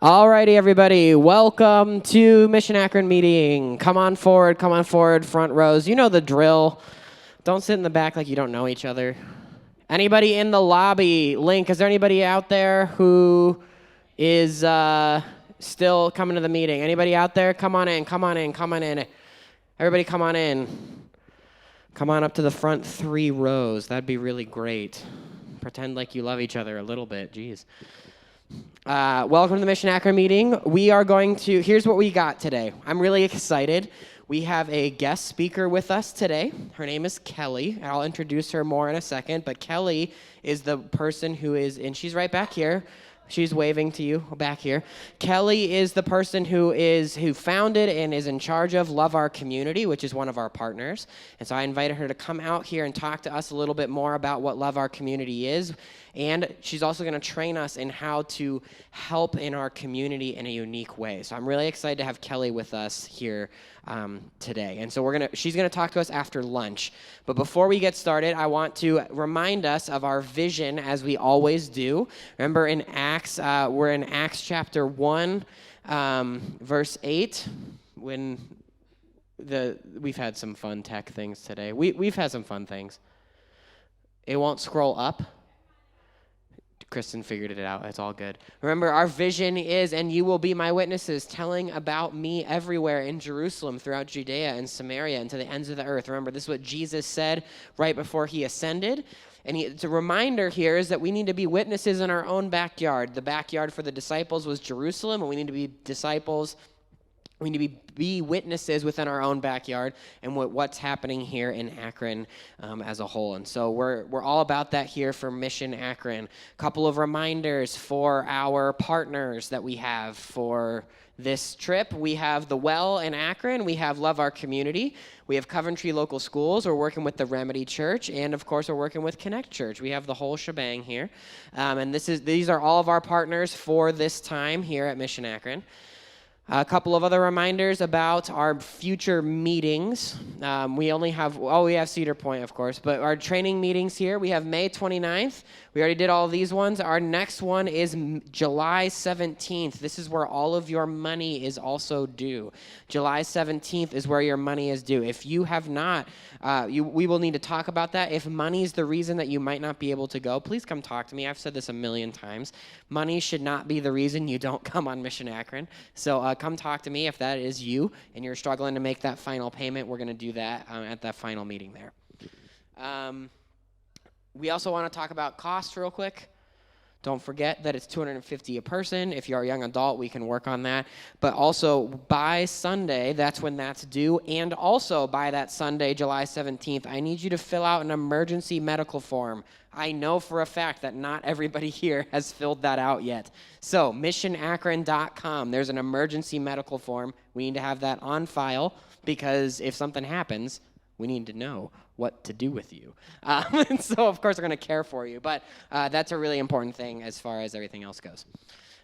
Alrighty, everybody. Welcome to Mission Akron meeting. Come on forward, front rows. You know the drill. Don't sit in the back like you don't know each other. Anybody in the lobby? Link, is there anybody out there who is still coming to the meeting? Anybody out there? Come on in. Everybody come on in. Come on up to the front 3 rows. That'd be really great. Pretend like you love each other a little bit. Jeez. Welcome to the Mission Akron meeting. Here's what we got today. I'm really excited. We have a guest speaker with us today. Her name is Kelly. I'll introduce her more in a second, but Kelly is the person and she's right back here. She's waving to you back here. Kelly is the person who founded and is in charge of Love Our Community, which is one of our partners. And so I invited her to come out here and talk to us a little bit more about what Love Our Community is. And she's also going to train us in how to help in our community in a unique way. So I'm really excited to have Kelly with us here today. And so she's going to talk to us after lunch. But before we get started, I want to remind us of our vision, as we always do. Remember in Acts, we're in Acts chapter 1, verse 8, when we've had some fun tech things today. We've had some fun things. It won't scroll up. Kristen figured it out. It's all good. Remember, our vision is, and you will be my witnesses, telling about me everywhere in Jerusalem, throughout Judea and Samaria, and to the ends of the earth. Remember, this is what Jesus said right before he ascended. And it's a reminder here is that we need to be witnesses in our own backyard. The backyard for the disciples was Jerusalem, and we need to be disciples. We need to be witnesses within our own backyard and what's happening here in Akron as a whole. And so we're all about that here for Mission Akron. A couple of reminders for our partners that we have for this trip. We have The Well in Akron. We have Love Our Community. We have Coventry Local Schools. We're working with the Remedy Church. And, of course, we're working with Connect Church. We have the whole shebang here. And these are all of our partners for this time here at Mission Akron. A couple of other reminders about our future meetings. We have Cedar Point, of course, but our training meetings here, we have May 29th. We already did all of these ones. Our next one is July 17th. This is where all of your money is also due. July 17th is where your money is due. If you have not, we will need to talk about that. If money is the reason that you might not be able to go, please come talk to me. I've said this a million times. Money should not be the reason you don't come on Mission Akron. So come talk to me if that is you and you're struggling to make that final payment. We're going to do that at that final meeting there. We also want to talk about costs real quick. Don't forget that it's $250 a person. If you're a young adult, we can work on that. But also, by Sunday, that's when that's due. And also, by that Sunday, July 17th, I need you to fill out an emergency medical form. I know for a fact that not everybody here has filled that out yet. So, missionakron.com, there's an emergency medical form. We need to have that on file because if something happens, we need to know what to do with you. And so, of course, we're going to care for you. But that's a really important thing as far as everything else goes.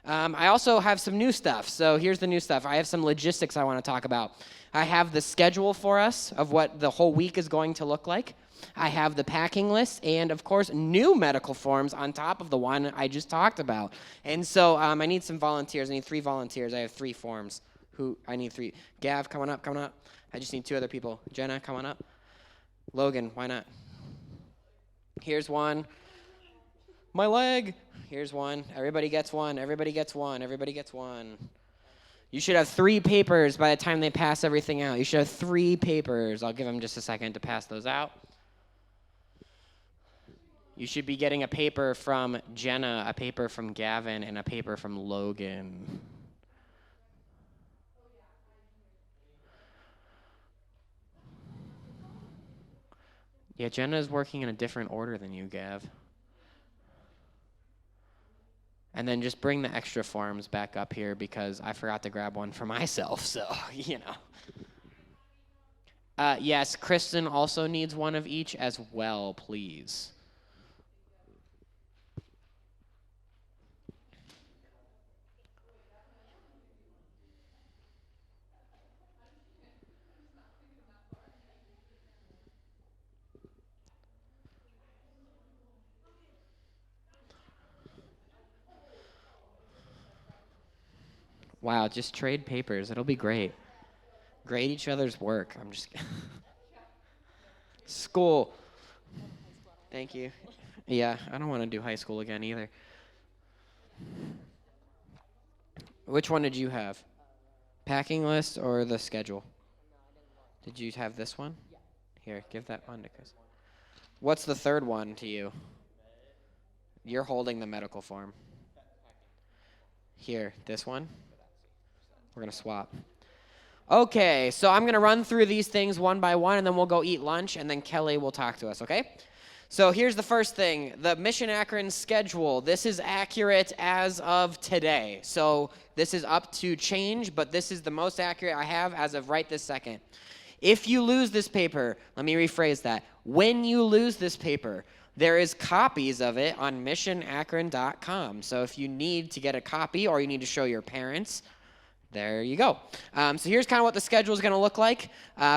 I also have some new stuff. So here's the new stuff. I have some logistics I want to talk about. I have the schedule for us of what the whole week is going to look like. I have the packing list and, of course, new medical forms on top of the one I just talked about. And so I need some volunteers. I need 3 volunteers. I have 3 forms. I need 3. Gav, come on up. I just need 2 other people. Jenna, come on up. Logan, why not? Here's one. My leg. Here's one. Everybody gets one. You should have 3 papers by the time they pass everything out. You should have 3 papers. I'll give them just a second to pass those out. You should be getting a paper from Jenna, a paper from Gavin, and a paper from Logan. Yeah, Jenna's working in a different order than you, Gav. And then just bring the extra forms back up here because I forgot to grab one for myself, so, you know. Yes, Kristen also needs one of each as well, please. Wow, just trade papers. It'll be great. Grade each other's work. I'm just school. Thank you. Yeah, I don't want to do high school again either. Which one did you have? Packing list or the schedule? Did you have this one? Here, give that one to Chris. What's the third one to you? You're holding the medical form. Here, this one. We're going to swap. Okay, so I'm going to run through these things one by one, and then we'll go eat lunch, and then Kelly will talk to us, okay? So here's the first thing, the Mission Akron schedule. This is accurate as of today. So this is up to change, but this is the most accurate I have as of right this second. If you lose this paper, let me rephrase that. When you lose this paper, there is copies of it on missionakron.com. So if you need to get a copy or you need to show your parents, there you go. So here's kind of what the schedule is going to look like.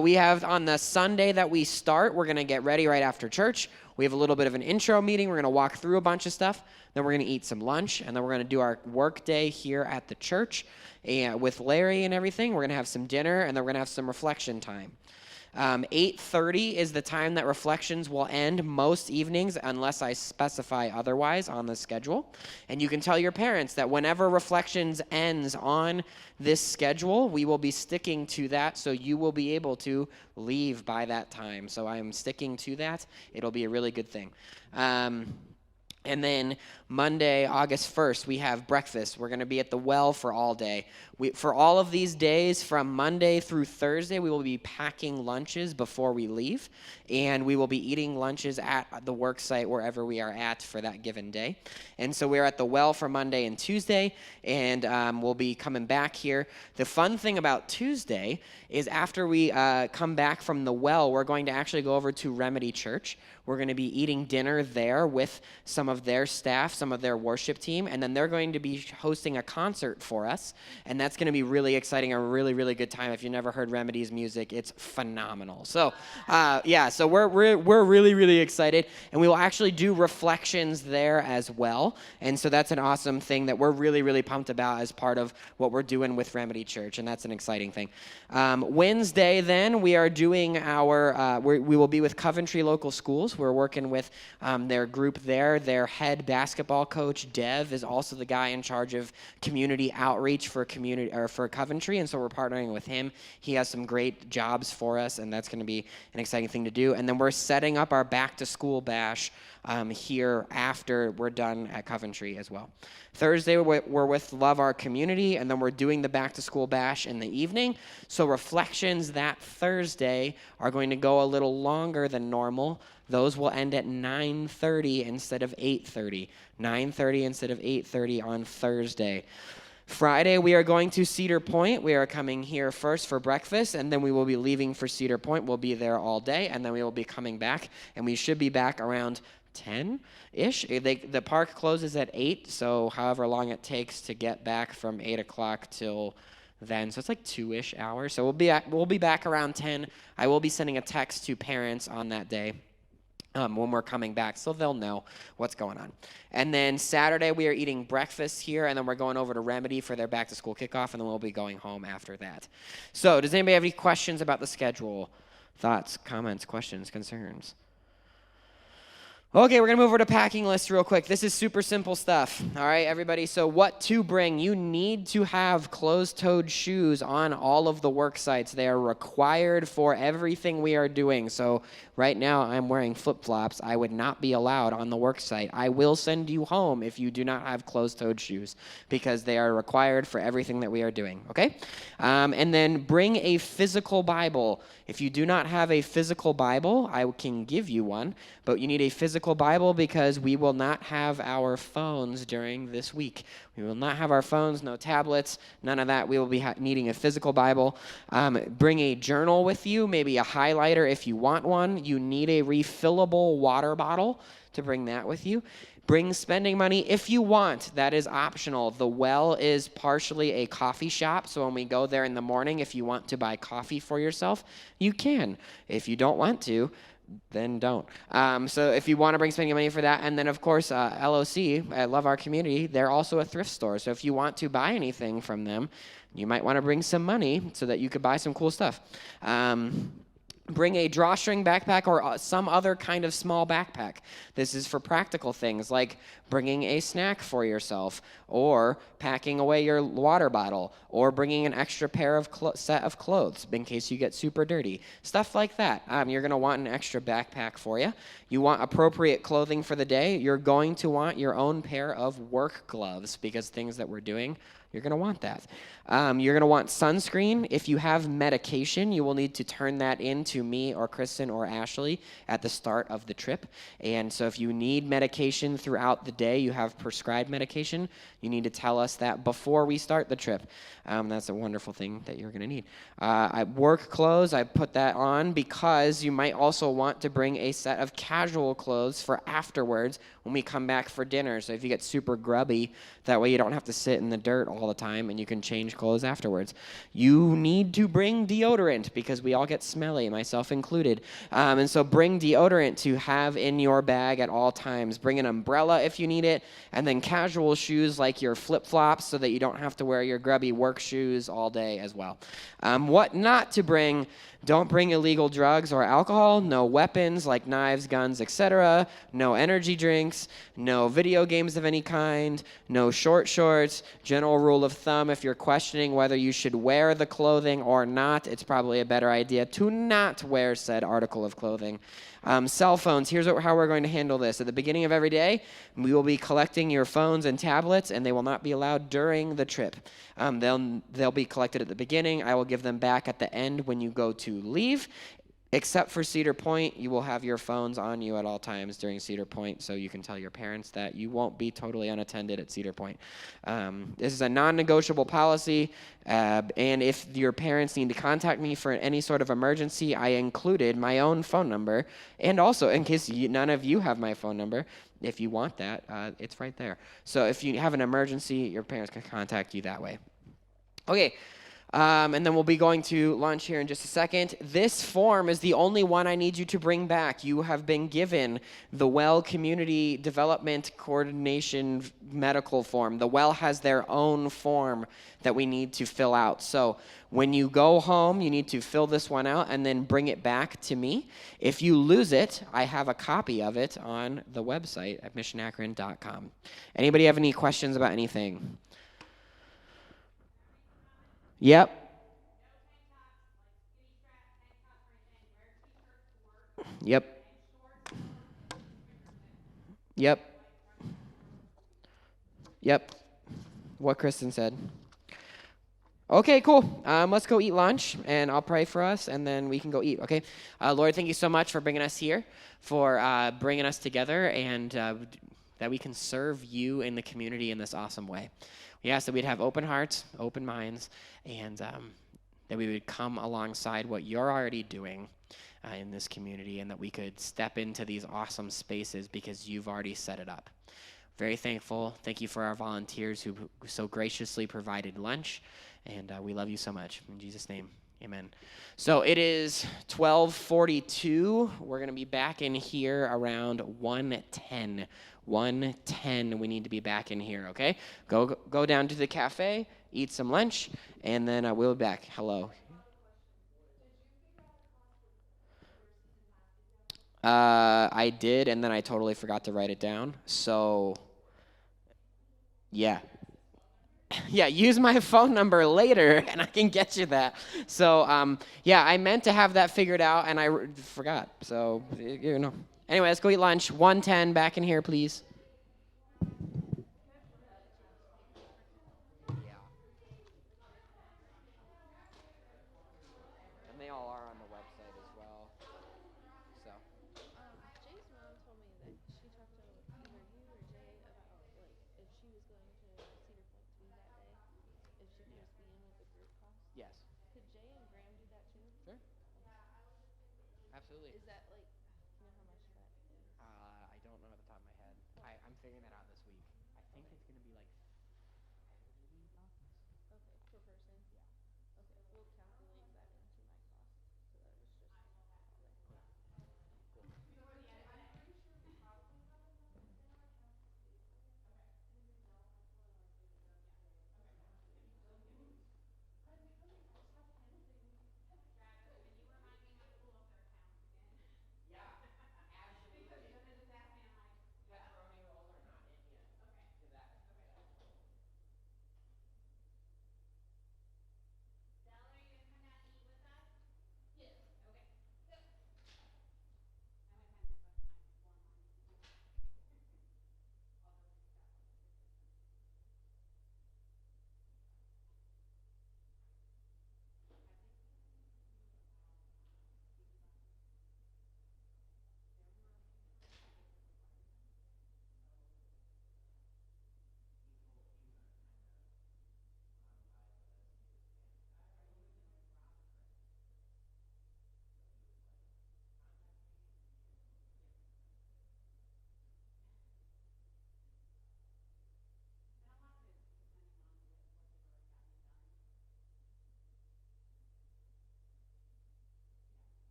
We have on the Sunday that we start, we're going to get ready right after church. We have a little bit of an intro meeting. We're going to walk through a bunch of stuff. Then we're going to eat some lunch, and then we're going to do our work day here at the church and with Larry and everything. We're going to have some dinner, and then we're going to have some reflection time. 8:30 is the time that reflections will end most evenings unless I specify otherwise on the schedule. And you can tell your parents that whenever reflections ends on this schedule, we will be sticking to that, so you will be able to leave by that time. So I'm sticking to that. It'll be a really good thing. And then Monday, August 1st, we have breakfast. We're going to be at the well for all day. For all of these days, from Monday through Thursday, we will be packing lunches before we leave. And we will be eating lunches at the work site wherever we are at for that given day. And so we're at the well for Monday and Tuesday, and we'll be coming back here. The fun thing about Tuesday is after we come back from the well, we're going to actually go over to Remedy Church. We're going to be eating dinner there with some of their staff, some of their worship team, and then they're going to be hosting a concert for us, and that's going to be really exciting, a really, really good time. If you've never heard Remedy's music, it's phenomenal. So, so we're really, really excited, and we will actually do reflections there as well, and so that's an awesome thing that we're really, really pumped about as part of what we're doing with Remedy Church, and that's an exciting thing. Wednesday, then, we are doing our, we will be with Coventry Local Schools. We're working with their group there. Their head basketball coach, Dev, is also the guy in charge of community outreach for Coventry, and so we're partnering with him. He has some great jobs for us, and that's going to be an exciting thing to do. And then we're setting up our back-to-school bash here after we're done at Coventry as well. Thursday, we're with Love Our Community, and then we're doing the back-to-school bash in the evening. So reflections that Thursday are going to go a little longer than normal. Those will end at 9:30 instead of 8:30. 9:30 instead of 8:30 on Thursday. Friday, we are going to Cedar Point. We are coming here first for breakfast, and then we will be leaving for Cedar Point. We'll be there all day, and then we will be coming back, and we should be back around 10-ish. The park closes at 8, so however long it takes to get back from 8 o'clock till then. So it's like 2-ish hours. So we'll be back around 10. I will be sending a text to parents on that day when we're coming back, so they'll know what's going on. And then Saturday, we are eating breakfast here, and then we're going over to Remedy for their back-to-school kickoff, and then we'll be going home after that. So does anybody have any questions about the schedule? Thoughts, comments, questions, concerns? Okay, we're going to move over to packing list real quick. This is super simple stuff. All right, everybody. So what to bring? You need to have closed-toed shoes on all of the work sites. They are required for everything we are doing. So right now I'm wearing flip-flops. I would not be allowed on the work site. I will send you home if you do not have closed-toed shoes because they are required for everything that we are doing, okay? And then bring a physical Bible. If you do not have a physical Bible, I can give you one, but you need a physical Bible because we will not have our phones during this week. We will not have our phones, no tablets, none of that. We will be needing a physical Bible. Bring a journal with you, maybe a highlighter if you want one. You need a refillable water bottle to bring that with you. Bring spending money if you want. That is optional. The well is partially a coffee shop, so when we go there in the morning, if you want to buy coffee for yourself, you can. If you don't want to, then don't. So if you want to bring spending money for that, and then of course LOC, I love our community. They're also a thrift store. So if you want to buy anything from them, you might want to bring some money so that you could buy some cool stuff. Bring a drawstring backpack or some other kind of small backpack. This is for practical things like bringing a snack for yourself, or packing away your water bottle, or bringing an extra pair of set of clothes in case you get super dirty. Stuff like that. You're going to want an extra backpack for you. You want appropriate clothing for the day. You're going to want your own pair of work gloves because things that we're doing, you're going to want that. You're going to want sunscreen. If you have medication, you will need to turn that in to me or Kristen or Ashley at the start of the trip. And so if you need medication throughout the day, you have prescribed medication, you need to tell us that before we start the trip. That's a wonderful thing that you're going to need. Work clothes, I put that on because you might also want to bring a set of casual clothes for afterwards when we come back for dinner. So if you get super grubby, that way you don't have to sit in the dirt all the time and you can change clothes afterwards. You need to bring deodorant because we all get smelly, myself included. And so bring deodorant to have in your bag at all times. Bring an umbrella if you need it, and then casual shoes like your flip-flops so that you don't have to wear your grubby work shoes all day as well. What not to bring: don't bring illegal drugs or alcohol, no weapons like knives, guns, etc., no energy drinks, no video games of any kind, no short shorts. General rule of thumb, if you're questioning whether you should wear the clothing or not, it's probably a better idea to not wear said article of clothing. Cell phones, here's how we're going to handle this. At the beginning of every day, we will be collecting your phones and tablets, and they will not be allowed during the trip. They'll be collected at the beginning. I will give them back at the end when you go to leave. Except for Cedar Point, you will have your phones on you at all times during Cedar Point, so you can tell your parents that you won't be totally unattended at Cedar Point. This is a non-negotiable policy, and if your parents need to contact me for any sort of emergency, I included my own phone number, and also, in case none of you have my phone number, if you want that, it's right there. So if you have an emergency, your parents can contact you that way. Okay. And then we'll be going to lunch here in just a second. This form is the only one I need you to bring back. You have been given the WELL Community Development Coordination Medical form. The WELL has their own form that we need to fill out. So when you go home, you need to fill this one out and then bring it back to me. If you lose it, I have a copy of it on the website at missionakron.com. Anybody have any questions about anything? Yep. Yep. Yep. Yep. What Kristen said. Okay, cool. Let's go eat lunch, and I'll pray for us, and then we can go eat, okay? Lord, thank you so much for bringing us here, for bringing us together, and that we can serve you in the community in this awesome way. We ask that we'd have open hearts, open minds, and that we would come alongside what you're already doing in this community, and that we could step into these awesome spaces because you've already set it up. Very thankful. Thank you for our volunteers who so graciously provided lunch, and we love you so much. In Jesus' name, amen. So it is 12:42. We're going to be back in here around 1:10. 1:10, we need to be back in here, okay? Go down to the cafe, eat some lunch, and then we'll be back. Hello. I did, and then I totally forgot to write it down. So, yeah. Yeah, use my phone number later, and I can get you that. So, yeah, I meant to have that figured out, and I forgot. So, you know. Anyway, let's go eat lunch. 1:10, back in here, please. And they all are on the website as well. So. Jay's mom told me that she talked to either you or Jay about if she was going to Cedar Point 2 that day, if she could just be in with the group cost. Yes. Could Jay and Graham do that too? Sure. Absolutely. Is that you know how much that is? I don't know at the top of my head. I'm figuring that out this week. I think it's going to be like Okay, per person? Yeah. Okay, we'll calculate that into my cost. So that was just.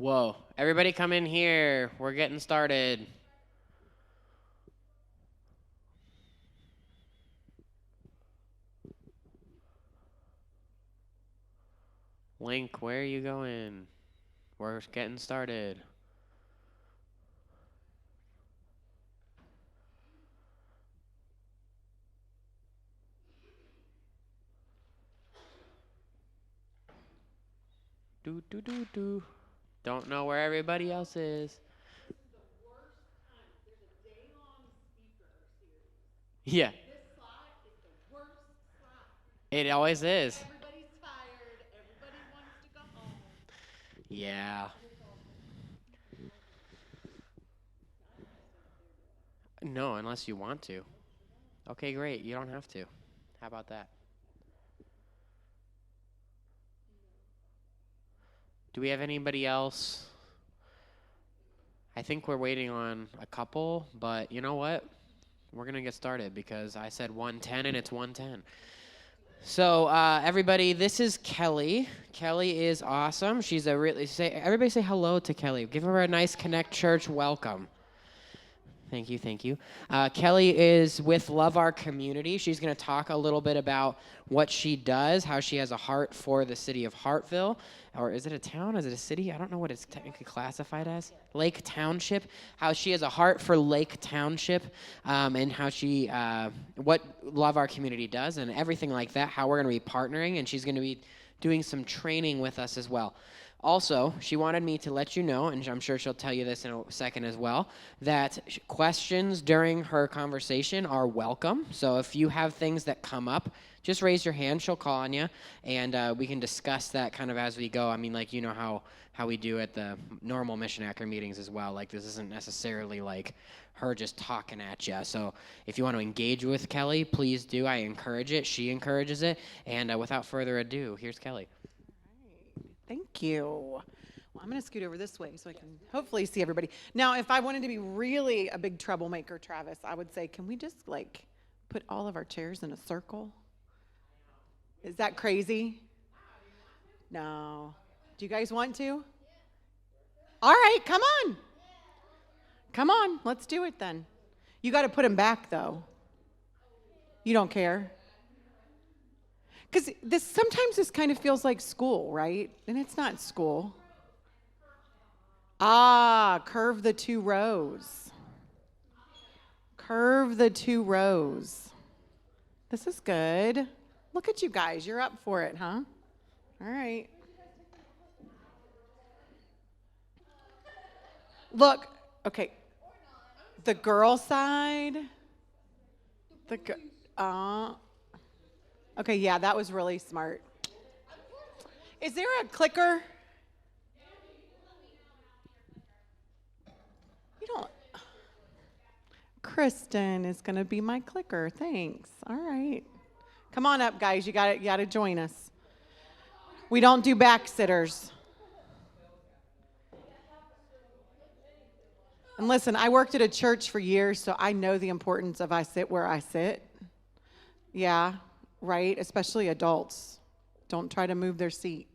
Whoa. Everybody come in here. We're getting started. Link, where are you going? We're getting started. Do, do, do, do. Don't know where everybody else is. Yeah. This slot is the worst slot. It always is. Everybody's tired. Everybody wants to go home. Yeah. No, unless you want to. Okay, great. You don't have to. How about that? Do we have anybody else? I think we're waiting on a couple, but you know what? We're going to get started because I said 110 and it's 110. So, everybody, this is Kelly. Kelly is awesome. She's a really everybody say hello to Kelly. Give her a nice Connect Church welcome. Thank you, thank you. Kelly is with Love Our Community. She's going to talk a little bit about what she does, how she has a heart for the city of Hartville. Or is it a town? Is it a city? I don't know what it's technically classified as. Lake Township. How she has a heart for Lake Township, and how she, what Love Our Community does and everything like that, how we're going to be partnering. And she's going to be doing some training with us as well. Also, she wanted me to let you know, and I'm sure she'll tell you this in a second as well, that questions during her conversation are welcome. So if you have things that come up, just raise your hand. She'll call on you, and we can discuss that kind of as we go. I mean, like, you know how we do at the normal Mission Akron meetings as well. Like, this isn't necessarily like her just talking at you. So if you want to engage with Kelly, please do. I encourage it. She encourages it. And without further ado, here's Kelly. Thank you. Well, I'm going to scoot over this way so I can hopefully see everybody. Now, if I wanted to be really a big troublemaker, Travis, I would say, can we just like put all of our chairs in a circle? Is that crazy? No. Do you guys want to? All right, come on. Come on, let's do it then. You got to put them back, though. You don't care? Because sometimes this kind of feels like school, right? And it's not school. Curve the 2 rows. Curve the 2 rows. This is good. Look at you guys. You're up for it, huh? All right. Look, okay. The girl side. Okay, yeah, that was really smart. Is there a clicker? You don't. Kristen is going to be my clicker. Thanks. All right. Come on up, guys. You got to join us. We don't do back-sitters. And listen, I worked at a church for years, so I know the importance of I sit where I sit. Yeah. Right? Especially adults. Don't try to move their seat.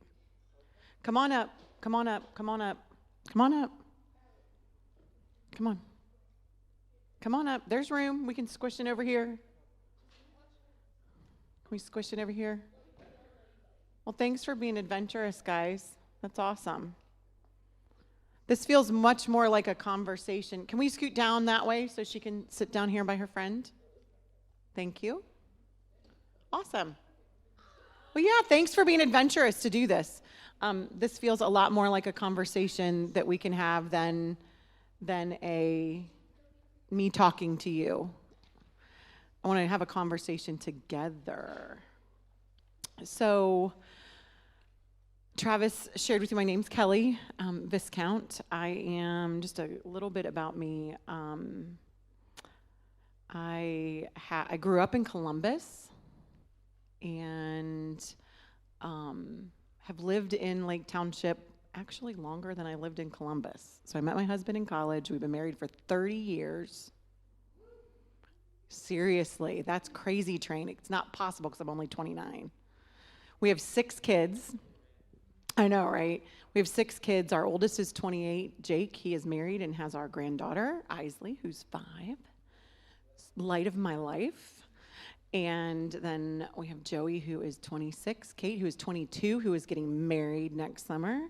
Come on up. Come on up. Come on up. Come on up. Come on. Come on up. There's room. We can squish in over here. Can we squish in over here? Well, thanks for being adventurous, guys. That's awesome. This feels much more like a conversation. Can we scoot down that way so she can sit down here by her friend? Thank you. Awesome. Well, yeah, thanks for being adventurous to do this. This feels a lot more like a conversation that we can have than me talking to you. I want to have a conversation together. So, Travis shared with you, my name's Kelly Viscount. I am, just a little bit about me. I grew up in Columbus. And have lived in Lake Township actually longer than I lived in Columbus. So I met my husband in college. We've been married for 30 years. Seriously, that's crazy train. It's not possible because I'm only 29. We have 6 kids. I know, right? We have 6 kids. Our oldest is 28. Jake, he is married and has our granddaughter, Isley, who's 5. Light of my life. And then we have Joey, who is 26. Kate, who is 22, who is getting married next summer.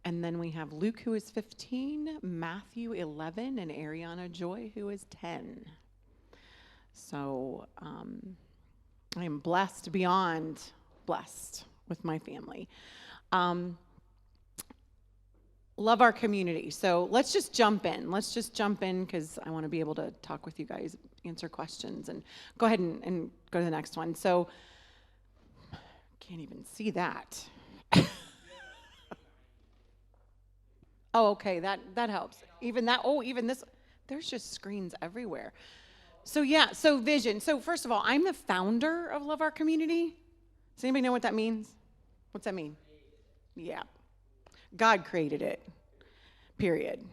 And then we have Luke, who is 15, Matthew, 11, and Ariana Joy, who is 10. So I am blessed beyond blessed with my family. Love our community. So let's just jump in. Because I want to be able to talk with you guys, answer questions, and go ahead and go to the next one. So can't even see that. Oh, okay, that helps. Even this, there's just screens everywhere. So vision. So first of all, I'm the founder of Love Our Community. Does anybody know what that means? What's that mean? Yeah. God created it, period.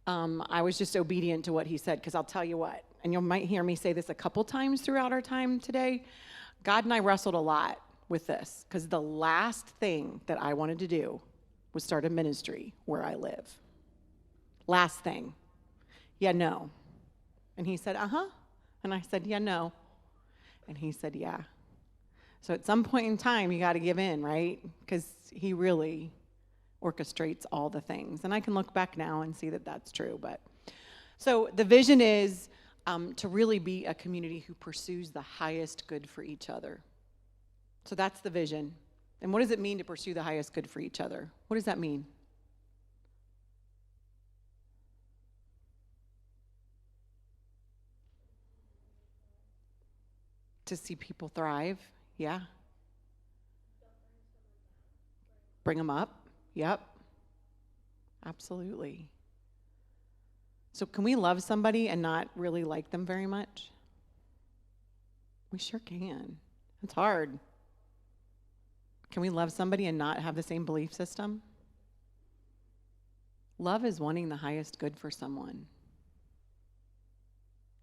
I was just obedient to what he said, because I'll tell you what, and you might hear me say this a couple times throughout our time today, God and I wrestled a lot with this, because the last thing that I wanted to do was start a ministry where I live. Last thing. Yeah, no. And he said, uh-huh. And I said, yeah, no. And he said, yeah. So at some point in time, you got to give in, right? Because he really orchestrates all the things. And I can look back now and see that that's true. But so the vision is to really be a community who pursues the highest good for each other. So that's the vision. And what does it mean to pursue the highest good for each other? What does that mean? To see people thrive, yeah. Bring them up, yep. Absolutely. So can we love somebody and not really like them very much? We sure can. It's hard. Can we love somebody and not have the same belief system? Love is wanting the highest good for someone.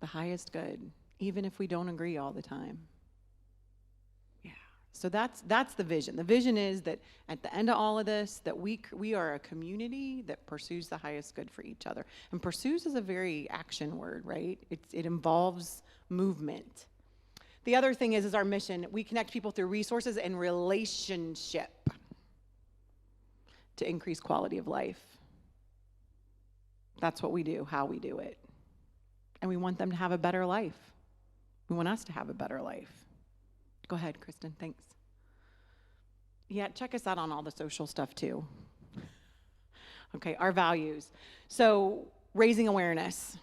The highest good, even if we don't agree all the time. Yeah. So that's the vision. The vision is that at the end of all of this, that we are a community that pursues the highest good for each other. And pursues is a very action word, right? It involves movement. The other thing is our mission. We connect people through resources and relationship to increase quality of life. That's what we do, how we do it. And we want them to have a better life. We want us to have a better life. Go ahead, Kristen, thanks. Yeah, check us out on all the social stuff too. Okay, our values. So raising awareness.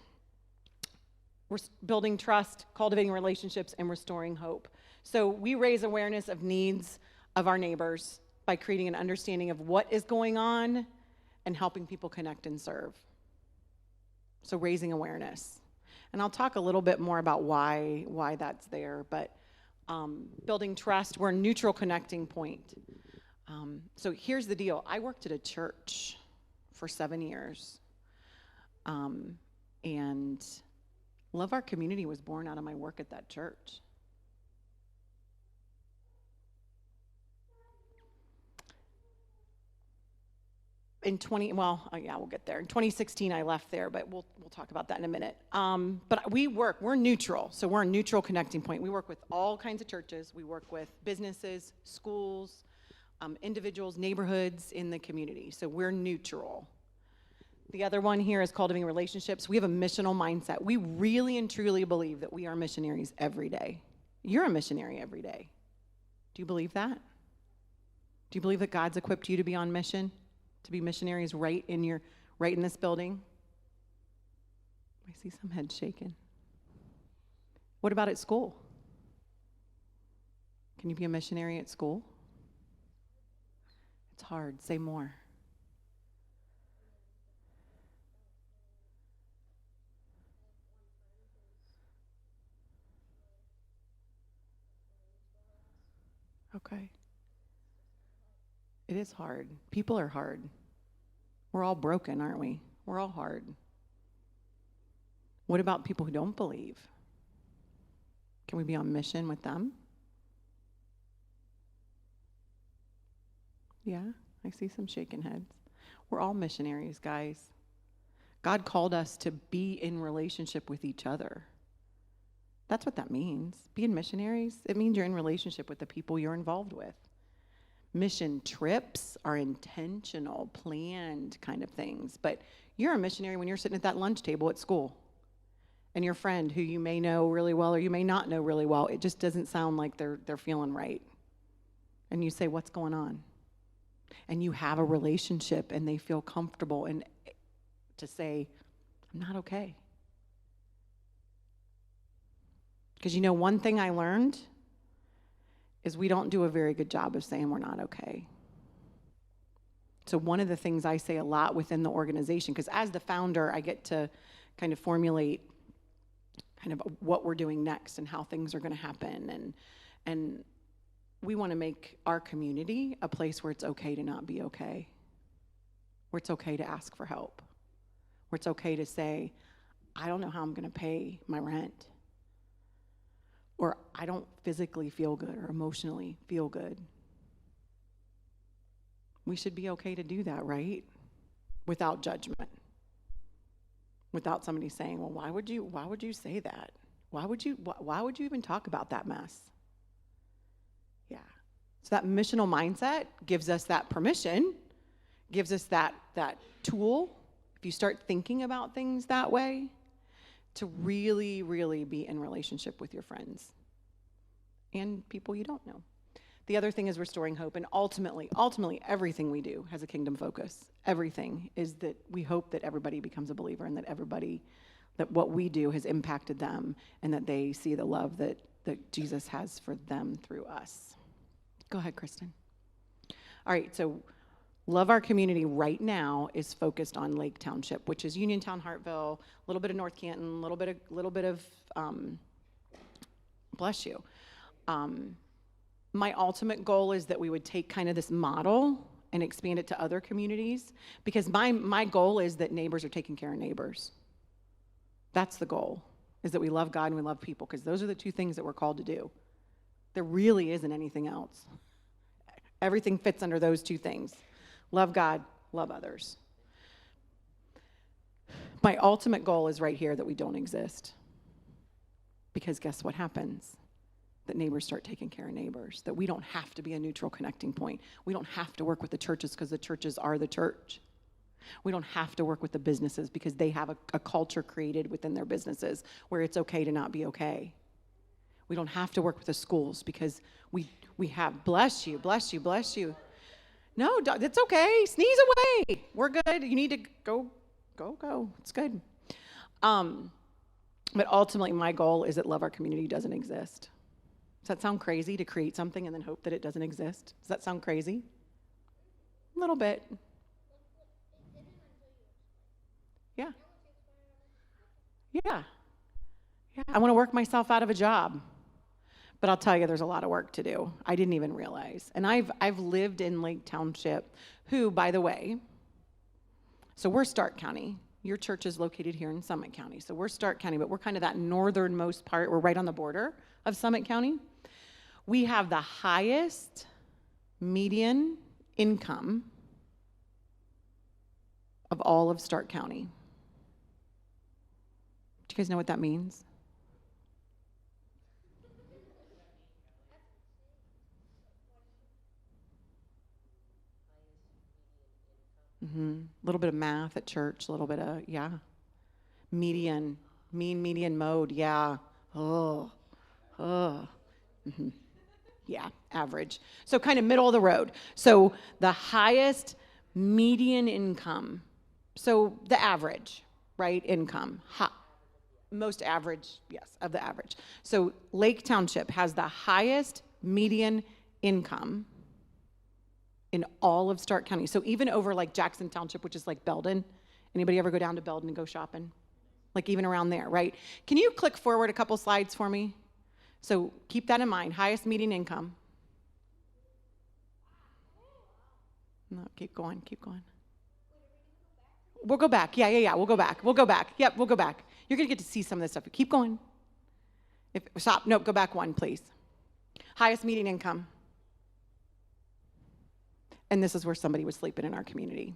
We're building trust, cultivating relationships, and restoring hope. So we raise awareness of needs of our neighbors by creating an understanding of what is going on and helping people connect and serve. So raising awareness. And I'll talk a little bit more about why that's there, but building trust, we're a neutral connecting point. So here's the deal. I worked at a church for 7 years, and Love Our Community was born out of my work at that church. We'll get there. In 2016, I left there, but we'll talk about that in a minute. But we're neutral, so we're a neutral connecting point. We work with all kinds of churches. We work with businesses, schools, individuals, neighborhoods in the community. So we're neutral. The other one here is cultivating relationships. We have a missional mindset. We really and truly believe that we are missionaries every day. You're a missionary every day. Do you believe that? Do you believe that God's equipped you to be on mission? To be missionaries right in this building? I see some heads shaking. What about at school? Can you be a missionary at school? It's hard. Say more. Okay. It is hard. People are hard. We're all broken, aren't we? We're all hard. What about people who don't believe? Can we be on mission with them? Yeah, I see some shaking heads. We're all missionaries, guys. God called us to be in relationship with each other. That's what that means. Being missionaries, it means you're in relationship with the people you're involved with. Mission trips are intentional, planned kind of things. But you're a missionary when you're sitting at that lunch table at school. And your friend, who you may know really well or you may not know really well, it just doesn't sound like they're feeling right. And you say, what's going on? And you have a relationship and they feel comfortable and to say, I'm not okay. Because you know, one thing I learned is we don't do a very good job of saying we're not okay. So one of the things I say a lot within the organization, because as the founder, I get to kind of formulate kind of what we're doing next and how things are going to happen. And we want to make our community a place where it's okay to not be okay, where it's okay to ask for help, where it's okay to say, I don't know how I'm going to pay my rent, or I don't physically feel good or emotionally feel good. We should be okay to do that, right? Without judgment. Without somebody saying, well, why would you say that? Why would you even talk about that mess? Yeah. So that missional mindset gives us that permission, gives us that tool, if you start thinking about things that way, to really, really be in relationship with your friends and people you don't know. The other thing is restoring hope, and ultimately, everything we do has a kingdom focus. Everything is that we hope that everybody becomes a believer and that what we do has impacted them and that they see the love that Jesus has for them through us. Go ahead, Kristen. All right, so Love Our Community right now is focused on Lake Township, which is Uniontown, Hartville, a little bit of North Canton, a little bit of bless you. My ultimate goal is that we would take kind of this model and expand it to other communities, because my goal is that neighbors are taking care of neighbors. That's the goal, is that we love God and we love people, because those are the two things that we're called to do. There really isn't anything else. Everything fits under those two things. Love God, love others. My ultimate goal is right here, that we don't exist. Because guess what happens? That neighbors start taking care of neighbors, that we don't have to be a neutral connecting point. We don't have to work with the churches because the churches are the church. We don't have to work with the businesses because they have a culture created within their businesses where it's okay to not be okay. We don't have to work with the schools because we have, bless you. No, it's okay. Sneeze away. We're good. You need to go. It's good. But ultimately, my goal is that Love Our Community doesn't exist. Does that sound crazy, to create something and then hope that it doesn't exist? Does that sound crazy? A little bit. Yeah. I want to work myself out of a job. But I'll tell you, there's a lot of work to do. I didn't even realize. And I've lived in Lake Township, who, by the way, so we're Stark County. Your church is located here in Summit County. So we're Stark County, but we're kind of that northernmost part. We're right on the border of Summit County. We have the highest median income of all of Stark County. Do you guys know what that means? A little bit of math at church, a little bit of, median mode, average. So kind of middle of the road. So the highest median income, so the average, right, income, most average, yes, of the average. So Lake Township has the highest median income in all of Stark County. So even over like Jackson Township, which is like Belden. Anybody ever go down to Belden and go shopping? Like even around there, right? Can you click forward a couple slides for me? So keep that in mind, highest median income. No, keep going. We'll go back. Yeah, we'll go back. Yep, we'll go back. You're gonna get to see some of this stuff. Keep going. Go back one, please. Highest median income. And this is where somebody was sleeping in our community.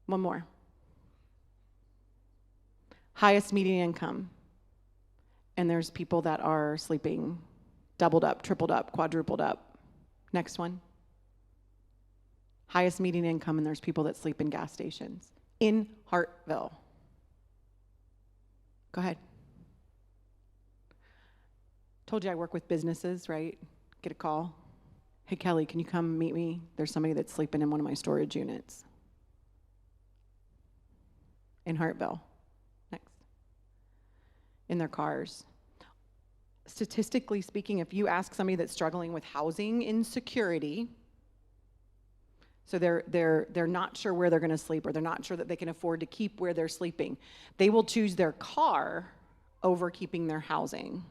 One more. Highest median income. And there's people that are sleeping doubled up, tripled up, quadrupled up. Next one. Highest median income, and there's people that sleep in gas stations in Hartville. Go ahead. Told you I work with businesses, right? Get a call. Hey, Kelly, can you come meet me? There's somebody that's sleeping in one of my storage units in Hartville. Next. In their cars. Statistically speaking, if you ask somebody that's struggling with housing insecurity, so they're not sure where they're going to sleep, or they're not sure that they can afford to keep where they're sleeping, they will choose their car over keeping their housing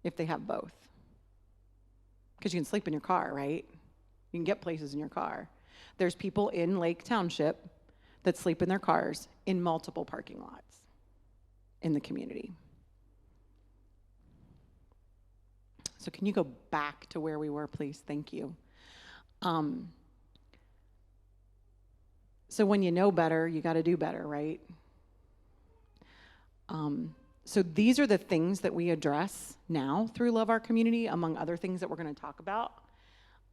if they have both. Because you can sleep in your car, right? You can get places in your car. There's people in Lake Township that sleep in their cars in multiple parking lots in the community. So can you go back to where we were, please? Thank you. So when you know better, you got to do better, right? So these are the things that we address now through Love Our Community, among other things that we're going to talk about.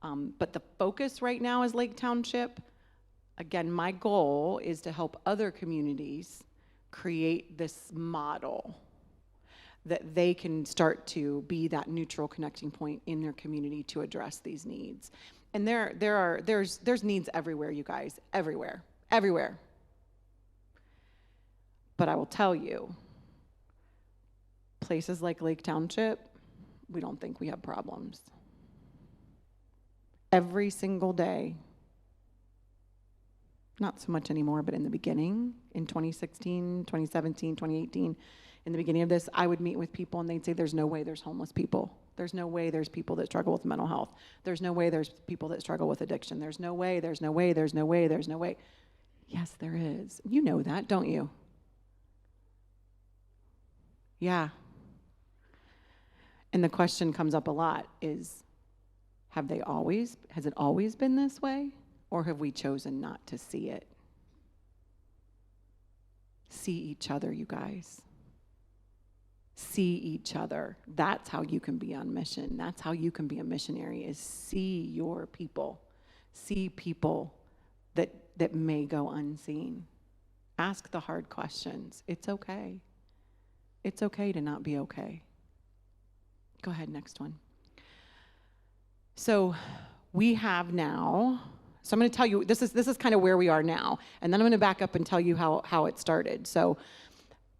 But the focus right now is Lake Township. Again, my goal is to help other communities create this model that they can start to be that neutral connecting point in their community to address these needs. And there's needs everywhere, you guys, everywhere. But I will tell you, places like Lake Township, we don't think we have problems. Every single day, not so much anymore, but in the beginning, in 2016, 2017, 2018, in the beginning of this, I would meet with people and they'd say, there's no way there's homeless people. There's no way there's people that struggle with mental health. There's no way there's people that struggle with addiction. There's no way. Yes, there is. You know that, don't you? Yeah. And the question comes up a lot is, has it always been this way? Or have we chosen not to see it? See each other, you guys. See each other. That's how you can be on mission. That's how you can be a missionary, is see your people. See people that may go unseen. Ask the hard questions. It's okay. It's okay to not be okay. Go ahead, next one. So we have now, so I'm going to tell you, this is kind of where we are now, and then I'm going to back up and tell you how it started. So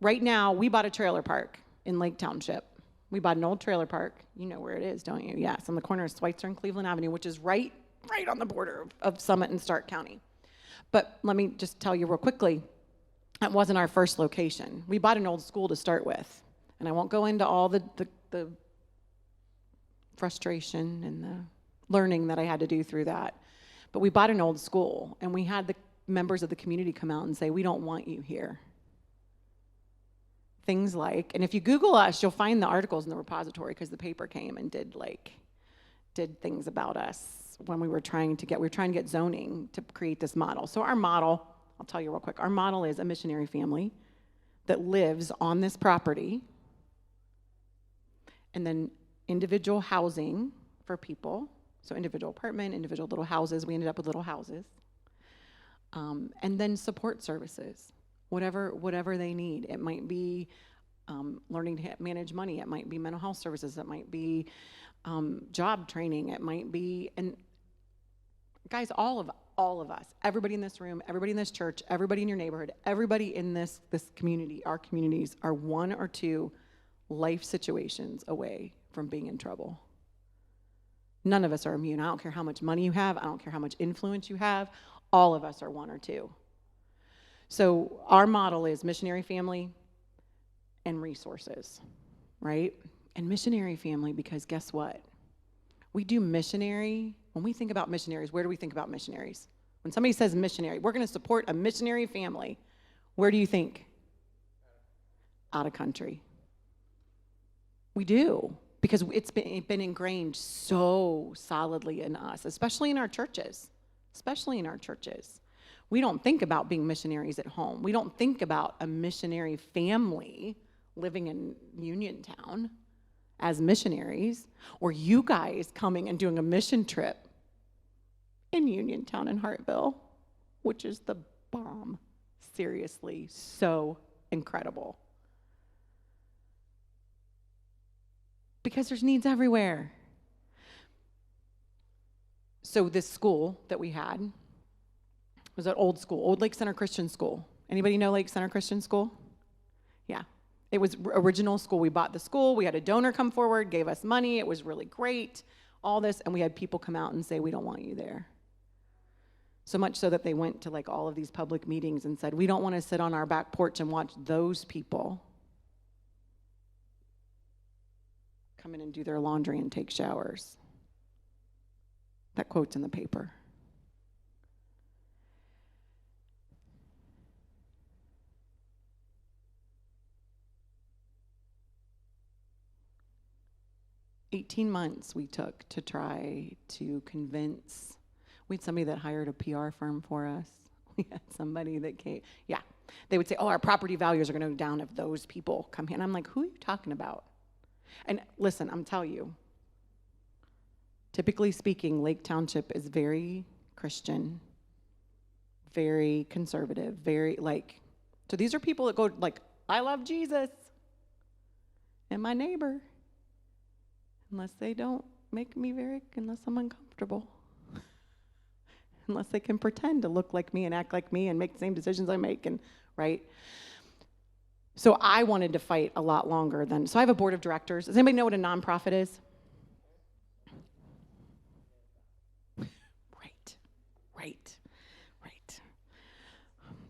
right now, we bought a trailer park in Lake Township. We bought an old trailer park. You know where it is, don't you? Yes, on the corner of Schweitzer and Cleveland Avenue, which is right on the border of Summit and Stark County. But let me just tell you real quickly, that wasn't our first location. We bought an old school to start with, and I won't go into all the frustration and the learning that I had to do through that. But we bought an old school, and we had the members of the community come out and say, we don't want you here. Things like, and if you Google us, you'll find the articles in the repository, because the paper came and did things about us when we were trying to get zoning to create this model. So our model, I'll tell you real quick, our model is a missionary family that lives on this property, and then individual housing for people. So individual apartment, individual little houses. We ended up with little houses. And then support services, whatever they need. It might be learning to manage money. It might be mental health services. It might be job training. It might be, and guys, all of us, everybody in this room, everybody in this church, everybody in your neighborhood, everybody in this community, our communities are one or two life situations away from being in trouble. None of us are immune. I don't care how much money you have. I don't care how much influence you have. All of us are one or two. So our model is missionary family and resources, right? And missionary family, because guess what? We do missionary. When we think about missionaries, where do we think about missionaries? When somebody says missionary, we're going to support a missionary family. Where do you think? Out of country. We do. because it's been ingrained so solidly in us, especially in our churches. Especially in our churches. We don't think about being missionaries at home. We don't think about a missionary family living in Uniontown as missionaries, or you guys coming and doing a mission trip in Uniontown and Hartville, which is the bomb. Seriously, so incredible. Because there's needs everywhere. So this school that we had was an old school, Old Lake Center Christian School. Anybody know Lake Center Christian School? Yeah. It was original school. We bought the school. We had a donor come forward, gave us money. It was really great, all this. And we had people come out and say, we don't want you there. So much so that they went to like all of these public meetings and said, we don't want to sit on our back porch and watch those people come in and do their laundry and take showers. That quote's in the paper. "18 months we took to try to convince." We had somebody that hired a PR firm for us. We had somebody that came. Yeah. They would say, oh, our property values are going to go down if those people come here. And I'm like, who are you talking about? And listen, I'm telling you, typically speaking, Lake Township is very Christian, very conservative, very like, so these are people that go like, I love Jesus and my neighbor, unless they don't make me unless I'm uncomfortable, unless they can pretend to look like me and act like me and make the same decisions I make, and right? So I wanted to fight a lot longer than, so I have a board of directors. Does anybody know what a nonprofit is? Right.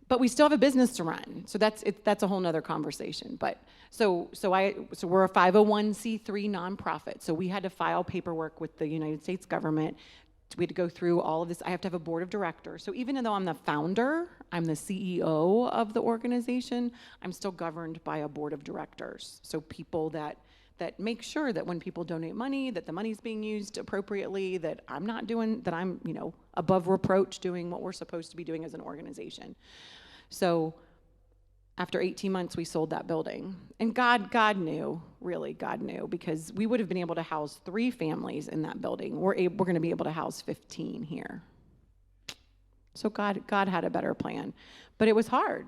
But we still have a business to run. So that's a whole nother conversation. But so we're a 501c3 nonprofit. So we had to file paperwork with the United States government. We had to go through all of this. I have to have a board of directors. So even though I'm the founder, I'm the CEO of the organization, I'm still governed by a board of directors. So people that make sure that when people donate money, that the money's being used appropriately, that I'm not doing, that I'm, above reproach doing what we're supposed to be doing as an organization. So after 18 months, we sold that building. And God knew, really, God knew, because we would have been able to house 3 families in that building. We're going to be able to house 15 here. So God had a better plan. But it was hard.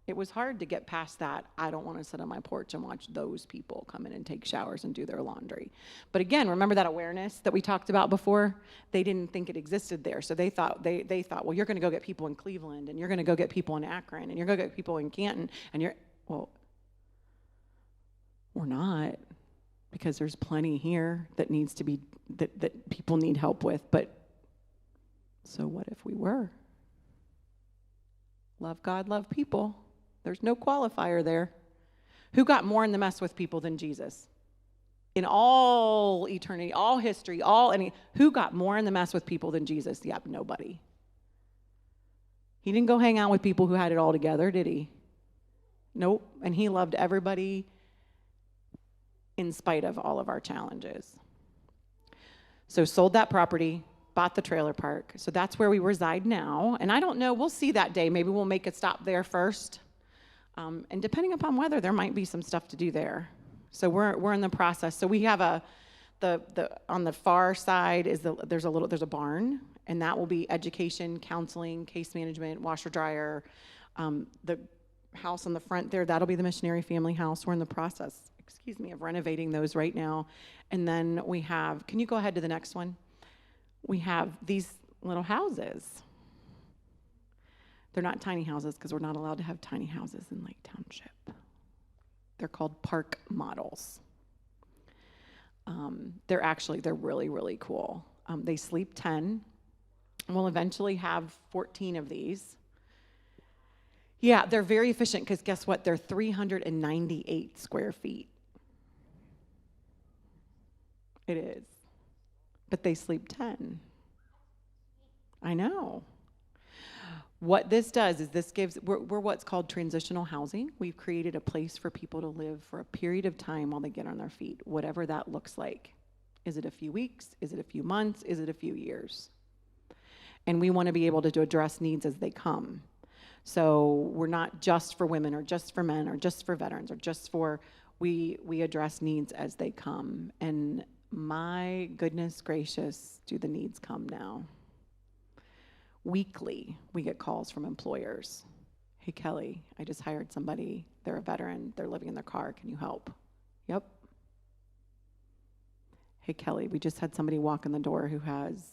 It was hard to get past that. I don't want to sit on my porch and watch those people come in and take showers and do their laundry. But again, remember that awareness that we talked about before? They didn't think it existed there. So they thought, well, you're going to go get people in Cleveland, and you're going to go get people in Akron, and you're going to go get people in Canton, and well, we're not, because there's plenty here that needs to be, that people need help with. But so what if we were? Love God, love people. There's no qualifier there. Who got more in the mess with people than Jesus? In all eternity, all history, who got more in the mess with people than Jesus? Yep, nobody. He didn't go hang out with people who had it all together, did he? Nope. And he loved everybody in spite of all of our challenges. So sold that property, bought the trailer park. So that's where we reside now. And I don't know, we'll see that day. Maybe we'll make a stop there first. And depending upon weather, there might be some stuff to do there. So we're in the process. So we have on the far side there's a barn, and that will be education, counseling, case management, washer dryer. The house on the front there, that'll be the missionary family house. We're in the process, of renovating those right now. And then we have, can you go ahead to the next one? We have these little houses. They're not tiny houses because we're not allowed to have tiny houses in Lake Township. They're called park models. They're really, really cool. They sleep 10. We'll eventually have 14 of these. Yeah, they're very efficient because guess what? They're 398 square feet. It is. But they sleep 10. I know. What this does is this gives, we're what's called transitional housing. We've created a place for people to live for a period of time while they get on their feet, whatever that looks like. Is it a few weeks? Is it a few months? Is it a few years? And we want to be able to address needs as they come. So we're not just for women or just for men or just for veterans or just for, we address needs as they come. And my goodness gracious, do the needs come now. Weekly, we get calls from employers. Hey, Kelly, I just hired somebody. They're a veteran. They're living in their car. Can you help? Yep. Hey, Kelly, we just had somebody walk in the door who has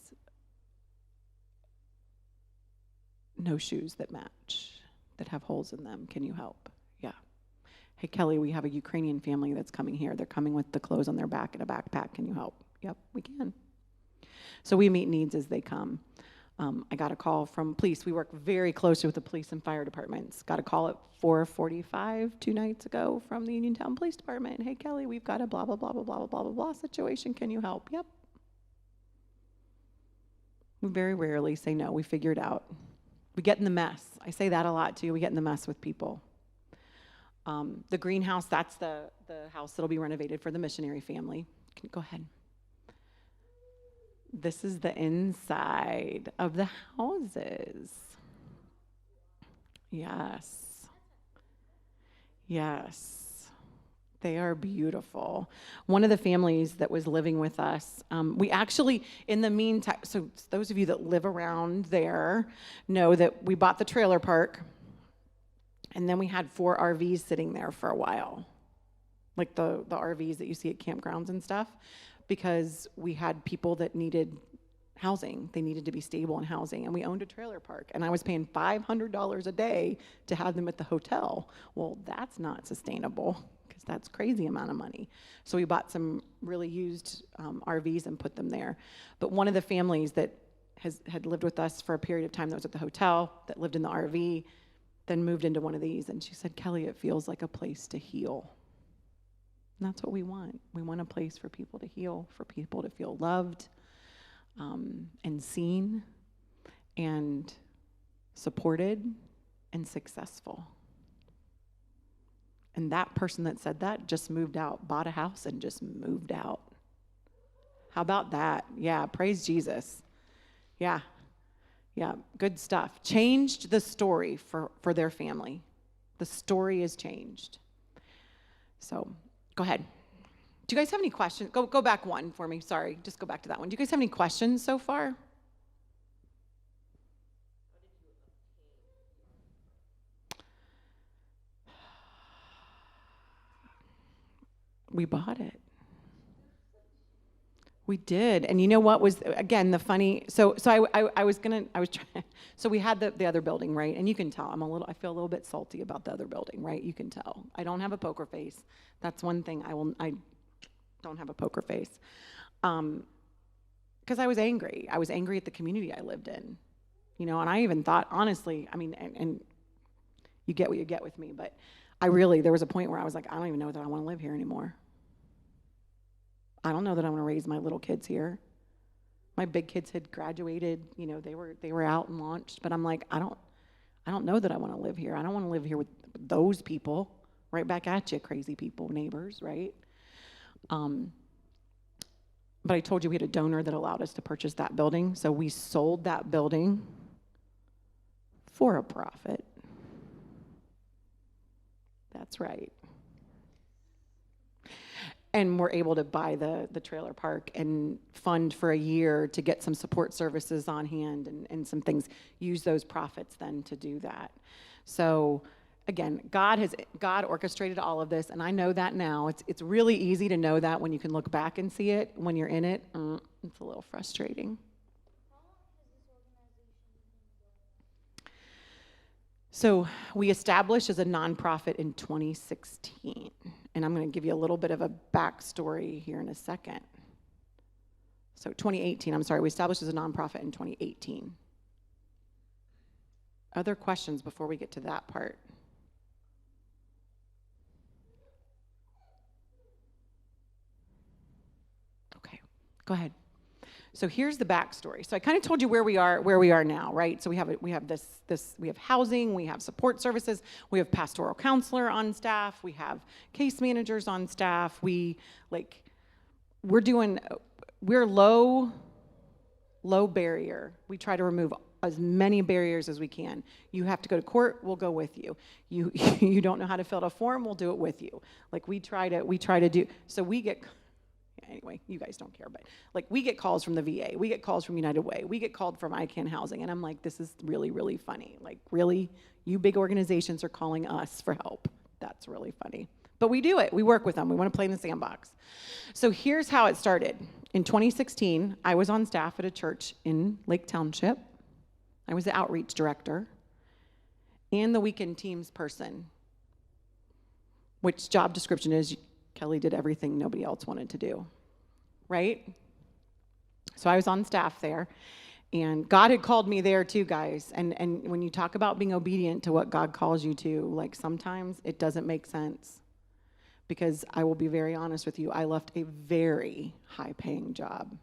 no shoes that match, that have holes in them. Can you help? Yeah. Hey, Kelly, we have a Ukrainian family that's coming here. They're coming with the clothes on their back and a backpack. Can you help? Yep, we can. So we meet needs as they come. I got a call from police. We work very closely with the police and fire departments. Got a call at 4:45 2 nights ago from the Uniontown Police Department. Hey, Kelly, we've got a blah, blah, blah, blah, blah, blah, blah, blah situation. Can you help? Yep. We very rarely say no. We figure it out. We get in the mess. I say that a lot too. We get in the mess with people. The greenhouse, that's the house that'll be renovated for the missionary family. Go ahead. This is the inside of the houses. Yes. Yes. They are beautiful. One of the families that was living with us, we actually, in the meantime, so those of you that live around there know that we bought the trailer park, and then we had 4 RVs sitting there for a while, like the RVs that you see at campgrounds and stuff, because we had people that needed housing. They needed to be stable in housing, and we owned a trailer park, and I was paying $500 a day to have them at the hotel. Well, that's not sustainable, because that's crazy amount of money. So we bought some really used RVs and put them there. But one of the families that had lived with us for a period of time, that was at the hotel, that lived in the RV, then moved into one of these, and she said, Kelly, it feels like a place to heal. And that's what we want. We want a place for people to heal, for people to feel loved and seen and supported and successful. And that person that said that just moved out, bought a house and just moved out. How about that? Yeah, praise Jesus. Yeah, good stuff. Changed the story for their family. The story is changed. So go ahead. Do you guys have any questions? Go back one for me. Sorry, just go back to that one. Do you guys have any questions so far? We bought it. We did. And you know what was, again, the funny, so I was trying, so we had the other building, right? And you can tell, I feel a little bit salty about the other building, right? You can tell. I don't have a poker face. That's one thing I don't have a poker face. Because I was angry. I was angry at the community I lived in. You know, and I even thought, honestly, I mean, and you get what you get with me, but there was a point where I was like, I don't even know that I want to live here anymore. I don't know that I want to raise my little kids here. My big kids had graduated, you know, they were out and launched, but I'm like, I don't know that I want to live here. I don't want to live here with those people. Right back at you, crazy people, neighbors, right? But I told you we had a donor that allowed us to purchase that building, so we sold that building for a profit. That's right. And we're able to buy the trailer park and fund for a year to get some support services on hand and some things, use those profits then to do that. So again, God orchestrated all of this, and I know that now. It's really easy to know that when you can look back and see it. When you're in it, it's a little frustrating. So we established as a nonprofit in 2016, and I'm going to give you a little bit of a backstory here in a second. So 2018, we established as a nonprofit in 2018. Other questions before we get to that part? Okay, go ahead. So here's the backstory. So I kind of told you where we are now, right? So we have we have housing, we have support services, we have pastoral counselor on staff, we have case managers on staff. We're low barrier. We try to remove as many barriers as we can. You have to go to court, we'll go with you. You don't know how to fill out a form, we'll do it with you. Like we try to do, so we get, anyway, you guys don't care, but like we get calls from the VA, we get calls from United Way, we get called from ICANN Housing, and I'm like, this is really, really funny. Like, really, you big organizations are calling us for help. That's really funny. But we do it. We work with them. We want to play in the sandbox. So here's how it started. In 2016, I was on staff at a church in Lake Township. I was the outreach director and the weekend teams person, which job description is Kelly did everything nobody else wanted to do, right? So I was on staff there, and God had called me there too, guys. And when you talk about being obedient to what God calls you to, like sometimes it doesn't make sense. Because I will be very honest with you, I left a very high-paying job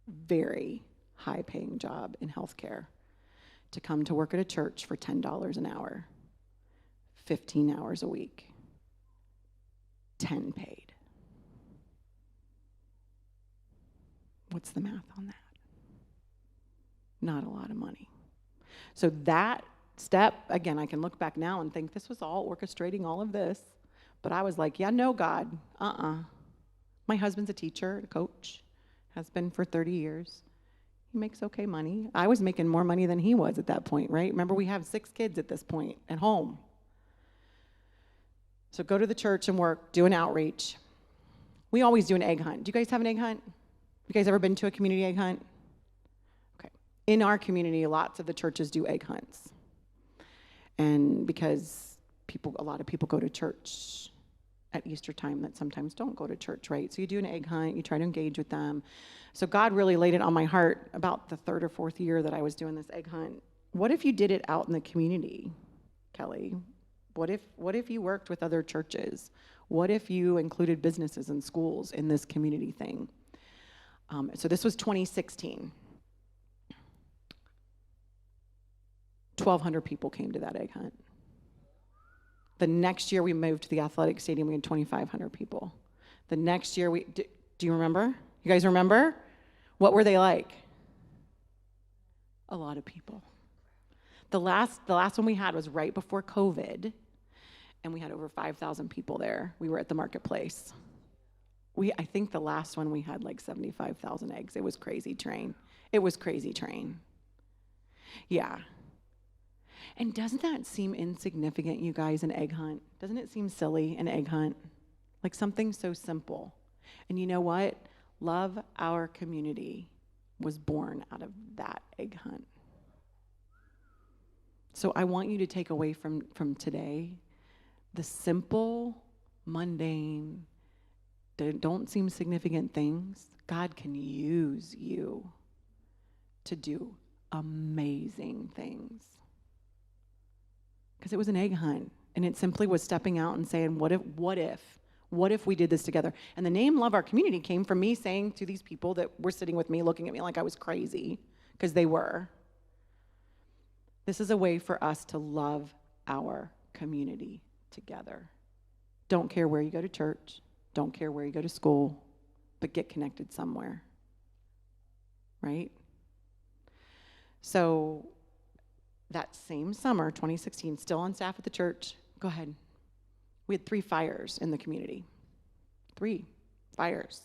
in healthcare to come to work at a church for $10 an hour, 15 hours a week, 10 paid. What's the math on that? Not a lot of money. So that step, again, I can look back now and think this was all orchestrating all of this. But I was like, yeah, no, God, My husband's a teacher, a coach, has been for 30 years. He makes okay money. I was making more money than he was at that point, right? Remember, we have 6 kids at this point at home. So go to the church and work, do an outreach. We always do an egg hunt. Do you guys have an egg hunt? You guys ever been to a community egg hunt? Okay. In our community, lots of the churches do egg hunts. And because a lot of people go to church at Easter time that sometimes don't go to church, right? So you do an egg hunt, you try to engage with them. So God really laid it on my heart about the 3rd or 4th year that I was doing this egg hunt. What if you did it out in the community, Kelly? What if you worked with other churches? What if you included businesses and schools in this community thing? So this was 2016. 1,200 people came to that egg hunt. The next year we moved to the athletic stadium, we had 2,500 people. The next year do you remember? You guys remember? What were they like? A lot of people. The last one we had was right before COVID, and we had over 5,000 people there. We were at the marketplace. I think the last one we had like 75,000 eggs. It was crazy train. Yeah. And doesn't that seem insignificant, you guys, an egg hunt? Doesn't it seem silly, an egg hunt? Like something so simple. And you know what? Love Our Community was born out of that egg hunt. So I want you to take away from today the simple, mundane, don't seem significant things. God can use you to do amazing things. Because it was an egg hunt, and it simply was stepping out and saying, what if we did this together? And the name Love Our Community came from me saying to these people that were sitting with me, looking at me like I was crazy, because they were. This is a way for us to love our community together. Don't care where you go to church, don't care where you go to school, but get connected somewhere, right? So that same summer, 2016, still on staff at the church, go ahead. We had 3 fires in the community. 3 fires.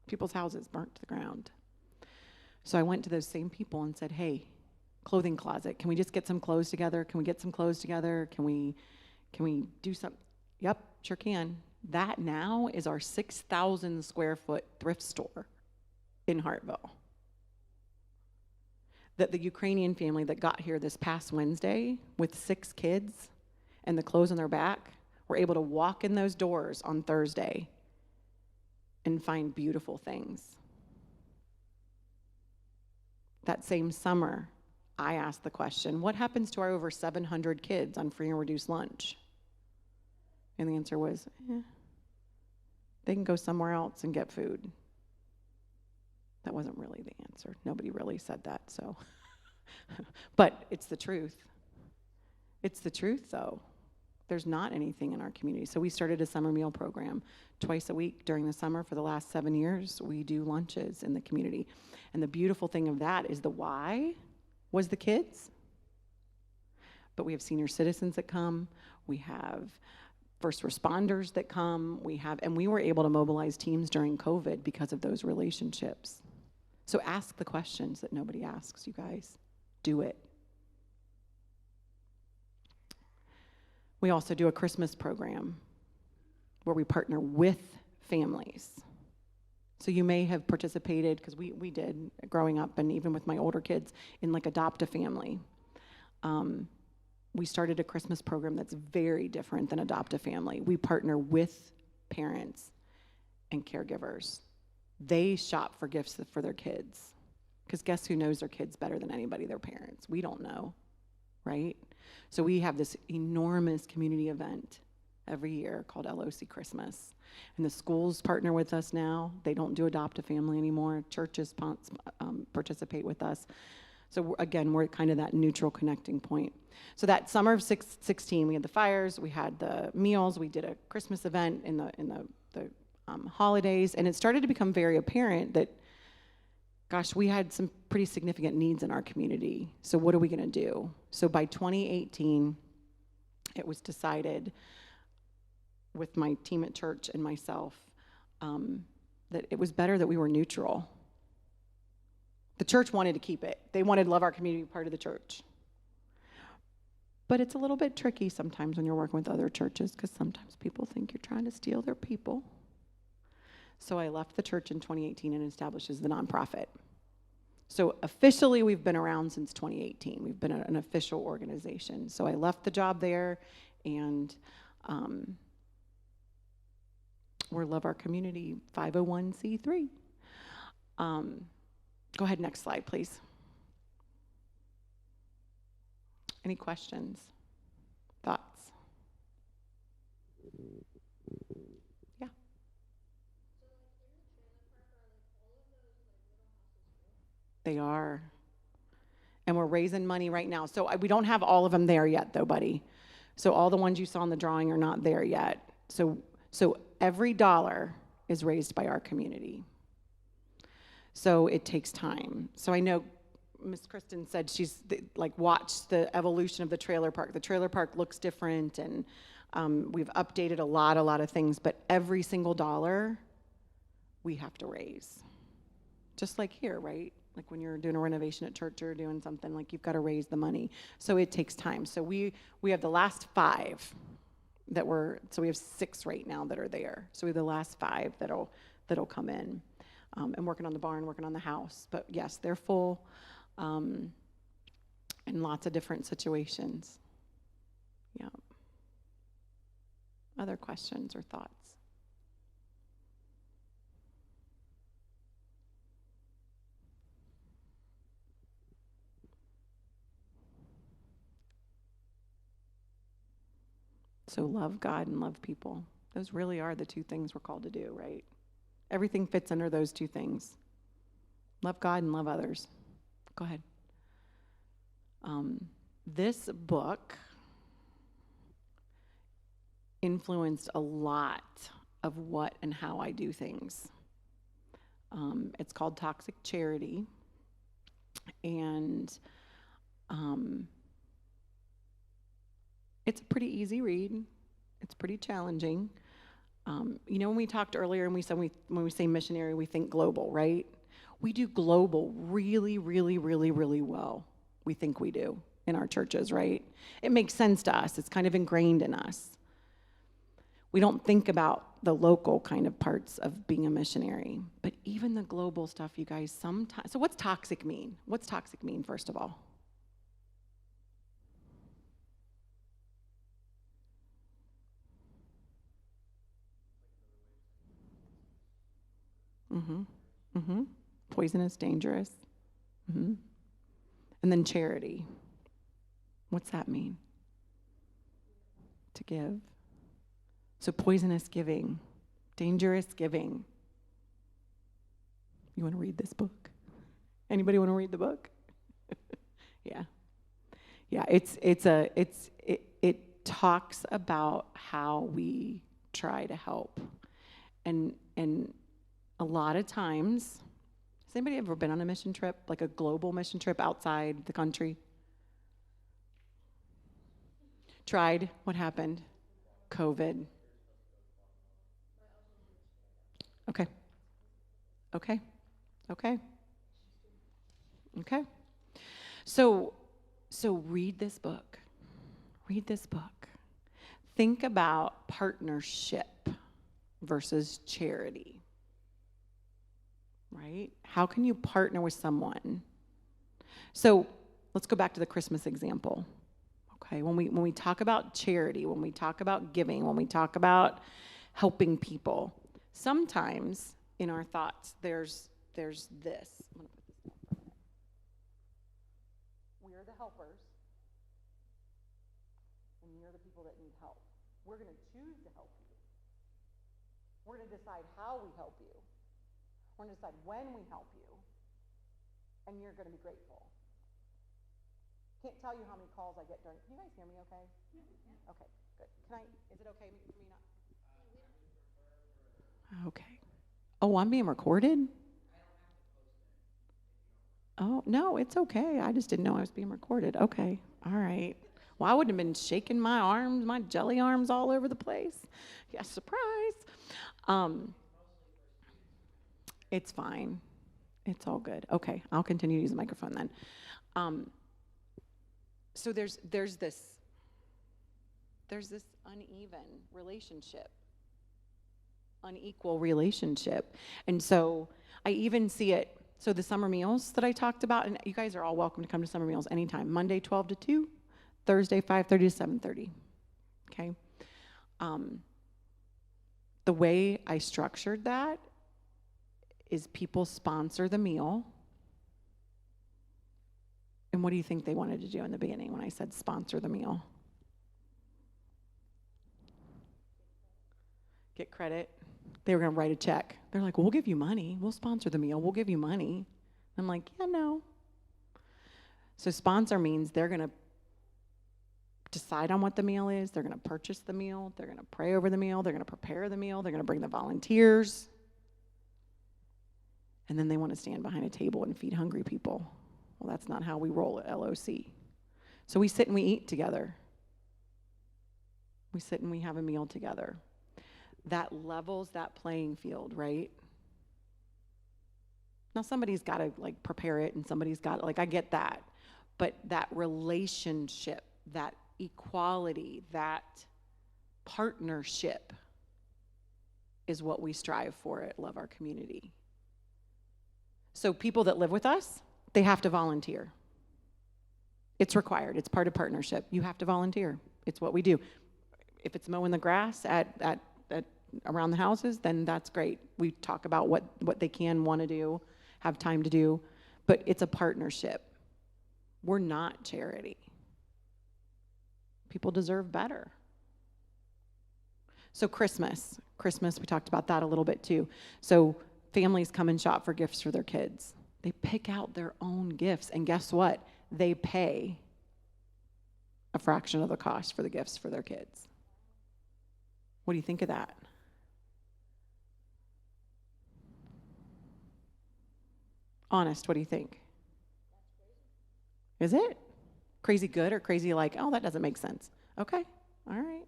People's houses burnt to the ground. So I went to those same people and said, hey, clothing closet, can we just get some clothes together? Can we get some clothes together? Can we do something? Yep, sure can. That now is our 6,000 square foot thrift store in Hartville. That the Ukrainian family that got here this past Wednesday with 6 kids and the clothes on their back were able to walk in those doors on Thursday and find beautiful things. That same summer, I asked the question, what happens to our over 700 kids on free and reduced lunch? And the answer was, they can go somewhere else and get food. That wasn't really the answer. Nobody really said that, so. But it's the truth. It's the truth, though. There's not anything in our community. So we started a summer meal program twice a week during the summer. For the last 7 years, we do lunches in the community. And the beautiful thing of that is the why was the kids. But we have senior citizens that come. We have first responders that come. And we were able to mobilize teams during COVID because of those relationships. So ask the questions that nobody asks, you guys. Do it. We also do a Christmas program where we partner with families. So you may have participated, because we did growing up, and even with my older kids, in like Adopt a Family. We started a Christmas program that's very different than Adopt a Family. We partner with parents and caregivers. They shop for gifts for their kids. Because guess who knows their kids better than anybody? Their parents. We don't know, right? So we have this enormous community event every year called LOC Christmas. And the schools partner with us now. They don't do Adopt a Family anymore. Churches participate with us. So again, we're kind of that neutral connecting point. So that summer of 16, we had the fires, we had the meals, we did a Christmas event in the holidays, and it started to become very apparent that, gosh, we had some pretty significant needs in our community. So what are we going to do? So by 2018, it was decided with my team at church and myself that it was better that we were neutral. The church wanted to keep it. They wanted Love Our Community part of the church. But it's a little bit tricky sometimes when you're working with other churches, because sometimes people think you're trying to steal their people. So I left the church in 2018 and established as the nonprofit. So officially, we've been around since 2018. We've been an official organization. So I left the job there, and we're Love Our Community 501c3. Go ahead, next slide, please. Any questions? Thoughts? Yeah. They are. And we're raising money right now. So we don't have all of them there yet, though, buddy. So all the ones you saw in the drawing are not there yet. So every dollar is raised by our community. So it takes time. So I know Miss Kristen said she's watched the evolution of the trailer park. The trailer park looks different, and we've updated a lot of things, but every single dollar we have to raise. Just like here, right? Like when you're doing a renovation at church or doing something, like you've got to raise the money. So it takes time. So we have the last 5 so we have 6 right now that are there. So we have the last 5 that'll come in. And working on the barn, working on the house. But yes, they're full in lots of different situations. Yeah. Other questions or thoughts? So love God and love people. Those really are the 2 things we're called to do, right? Everything fits under those 2 things. Love God and love others. Go ahead. This book influenced a lot of what and how I do things. It's called Toxic Charity. And it's a pretty easy read. It's pretty challenging. When we talked earlier and we said when we say missionary, we think global, right? We do global really, really, really, really well. We think we do in our churches, right? It makes sense to us. It's kind of ingrained in us. We don't think about the local kind of parts of being a missionary. But even the global stuff, you guys, sometimes. So what's toxic mean? What's toxic mean, first of all? Poisonous, dangerous. And then charity. What's that mean? To give. So poisonous giving, dangerous giving. You want to read this book? Anybody want to read the book? Yeah. Yeah, it talks about how we try to help. And a lot of times, has anybody ever been on a mission trip, like a global mission trip outside the country? Tried. What happened? COVID. Okay. Okay. Okay. Okay. So read this book. Read this book. Think about partnership versus charity. Right? How can you partner with someone? So let's go back to the Christmas example. Okay, when we talk about charity, when we talk about giving, when we talk about helping people, sometimes in our thoughts there's this. I'm gonna put this down for a minute. We are the helpers, and you're the people that need help. We're going to choose to help you. We're going to decide how we help you. We're going to decide when we help you, and you're going to be grateful. Can't tell you how many calls I get during. Can you guys hear me okay? Yeah. Okay, good. Is it okay for me not? Okay. Oh, I'm being recorded? Oh, no, it's okay. I just didn't know I was being recorded. Okay. All right. Well, I wouldn't have been shaking my arms, my jelly arms all over the place. Yeah, surprise. It's fine. It's all good. Okay, I'll continue to use the microphone then. So there's this uneven relationship, unequal relationship. And so I even see it. So the summer meals that I talked about, and you guys are all welcome to come to summer meals anytime. Monday 12 to 2, Thursday 5:30 to 7:30. Okay. The way I structured that is people sponsor the meal. And what do you think they wanted to do in the beginning when I said sponsor the meal? Get credit. They were going to write a check. They're like, well, we'll give you money. We'll sponsor the meal. We'll give you money. I'm like, yeah, no. So sponsor means they're going to decide on what the meal is. They're going to purchase the meal. They're going to pray over the meal. They're going to prepare the meal. They're going to bring the volunteers. And then they want to stand behind a table and feed hungry people. Well, that's not how we roll at LOC. So we sit and we eat together. We sit and we have a meal together. That levels that playing field, right? Now somebody's got to like prepare it and somebody's got I get that. But that relationship, that equality, that partnership is what we strive for at Love Our Community. So people that live with us, they have to volunteer. It's required. It's part of partnership. You have to volunteer. It's what we do. If it's mowing the grass at around the houses, then that's great. We talk about what they can want to do, have time to do, but it's a partnership. We're not charity. People deserve better. So Christmas, we talked about that a little bit too. So families come and shop for gifts for their kids. They pick out their own gifts, and guess what? They pay a fraction of the cost for the gifts for their kids. What do you think of that? Honest, what do you think? Is it? Crazy good or crazy like, oh, that doesn't make sense? Okay, all right.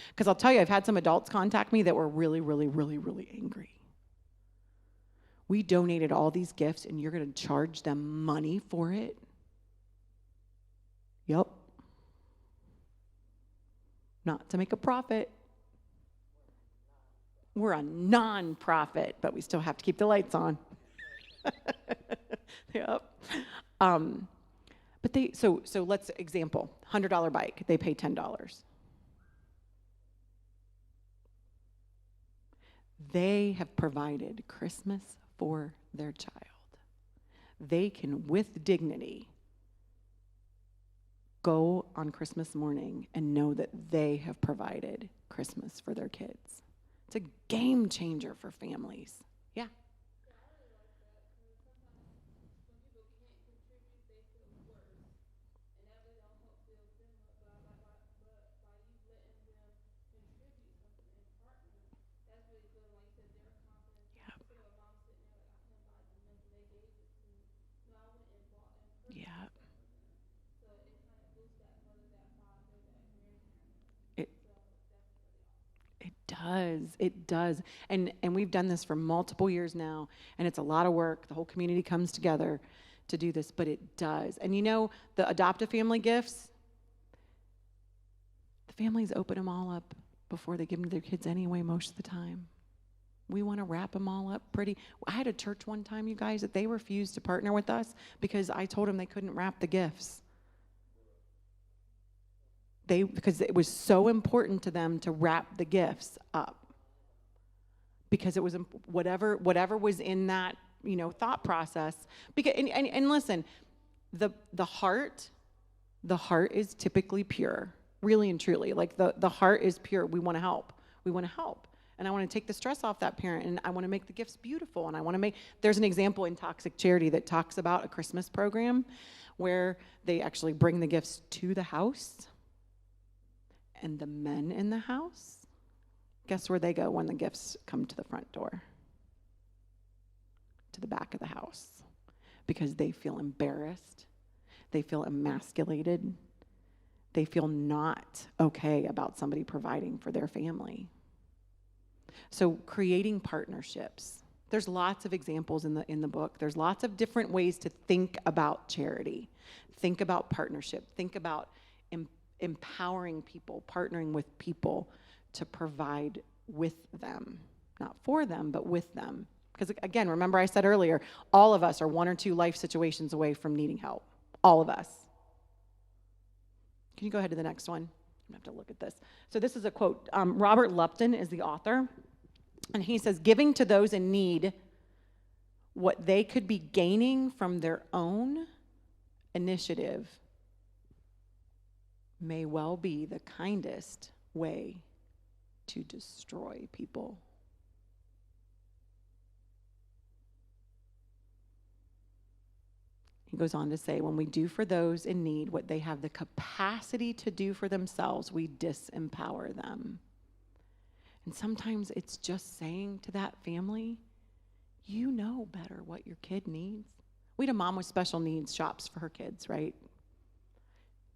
Because I'll tell you, I've had some adults contact me that were really, really, really, really angry. We donated all these gifts and you're going to charge them money for it? Yep. Not to make a profit. We're a non-profit, but we still have to keep the lights on. Yep. But so let's example, $100 bike, they pay $10. They have provided Christmas for their child. They can, with dignity, go on Christmas morning and know that they have provided Christmas for their kids. It's a game changer for families. Yeah. does. It does. And we've done this for multiple years now, and it's a lot of work. The whole community comes together to do this, but it does. And you know, the adoptive family gifts, the families open them all up before they give them to their kids anyway most of the time. We want to wrap them all up pretty. I had a church one time, you guys, that they refused to partner with us because I told them they couldn't wrap the gifts. Because it was so important to them to wrap the gifts up. Because it was whatever was in that, thought process. Because and listen, the heart is typically pure, really and truly. Like the heart is pure. We want to help. We want to help. And I want to take the stress off that parent, and I want to make the gifts beautiful. And there's an example in Toxic Charity that talks about a Christmas program where they actually bring the gifts to the house, and the men in the house, guess where they go when the gifts come to the front door? To the back of the house, because they feel embarrassed, they feel emasculated, they feel not okay about somebody providing for their family. So creating partnerships. There's lots of examples in the book. There's lots of different ways to think about charity. Think about partnership. Think about empowering people, partnering with people to provide with them. Not for them, but with them. Because again, remember I said earlier, all of us are one or two life situations away from needing help. All of us. Can you go ahead to the next one? I have to look at this. So this is a quote. Robert Lupton is the author. And he says, giving to those in need what they could be gaining from their own initiative may well be the kindest way to destroy people. He goes on to say, when we do for those in need what they have the capacity to do for themselves, we disempower them. And sometimes it's just saying to that family, you know better what your kid needs. We had a mom with special needs shops for her kids, right?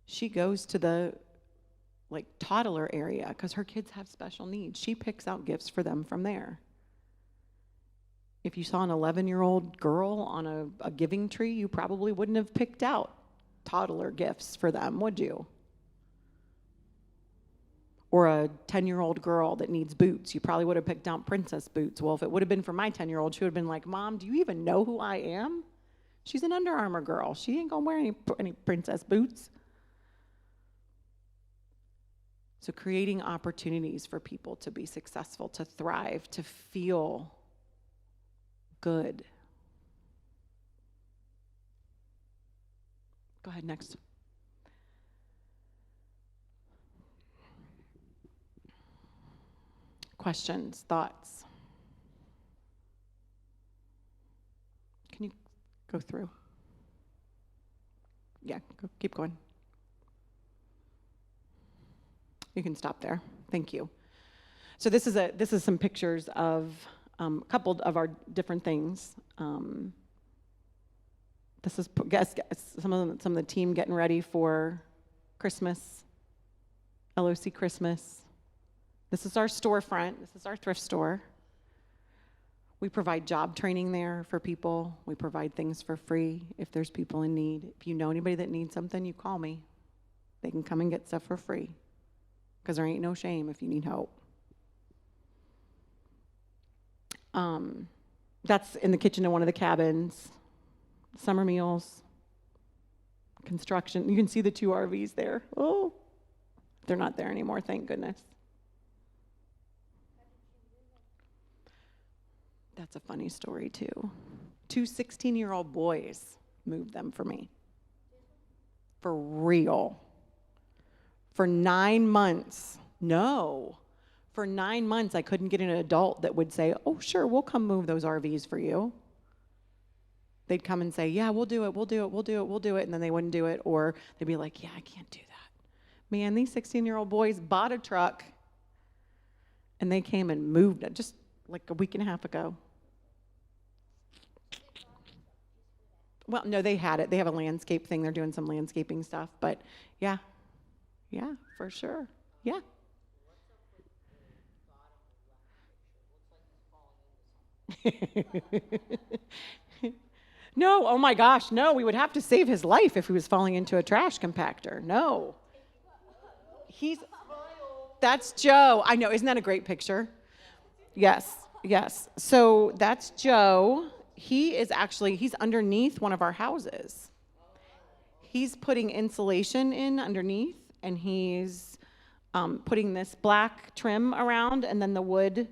She goes to the toddler area because her kids have special needs. She picks out gifts for them from there. If you saw an 11-year-old girl on a giving tree, you probably wouldn't have picked out toddler gifts for them, would you? Or a 10-year-old girl that needs boots, you probably would have picked out princess boots. Well, if it would have been for my 10-year-old, she would have been like, Mom, do you even know who I am? She's an Under Armour girl. She ain't gonna wear any princess boots. So creating opportunities for people to be successful, to thrive, to feel good. Go ahead, next. Questions, thoughts? Can you go through? Yeah, keep going. You can stop there. Thank you. So this is some pictures of a couple of our different things. This is some of the team getting ready for Christmas, LOC Christmas. This is our storefront. This is our thrift store. We provide job training there for people. We provide things for free if there's people in need. If you know anybody that needs something, you call me. They can come and get stuff for free because there ain't no shame if you need help. That's in the kitchen of one of the cabins. Summer meals, construction. You can see the 2 RVs there. Oh, they're not there anymore, thank goodness. That's a funny story, too. 2 16-year-old boys moved them for me. For real. For 9 months. No. For 9 months, I couldn't get an adult that would say, oh, sure, we'll come move those RVs for you. They'd come and say, yeah, we'll do it. And then they wouldn't do it. Or they'd be like, yeah, I can't do that. Man, these 16-year-old boys bought a truck, and they came and moved it just like a week and a half ago. Well, no, they had it. They have a landscape thing. They're doing some landscaping stuff. But, yeah, for sure. Yeah. No, oh my gosh, no, we would have to save his life if he was falling into a trash compactor. No. That's Joe. I know, isn't that a great picture? Yes, yes. So that's Joe. He's underneath one of our houses. He's putting insulation in underneath, and he's putting this black trim around and then the wood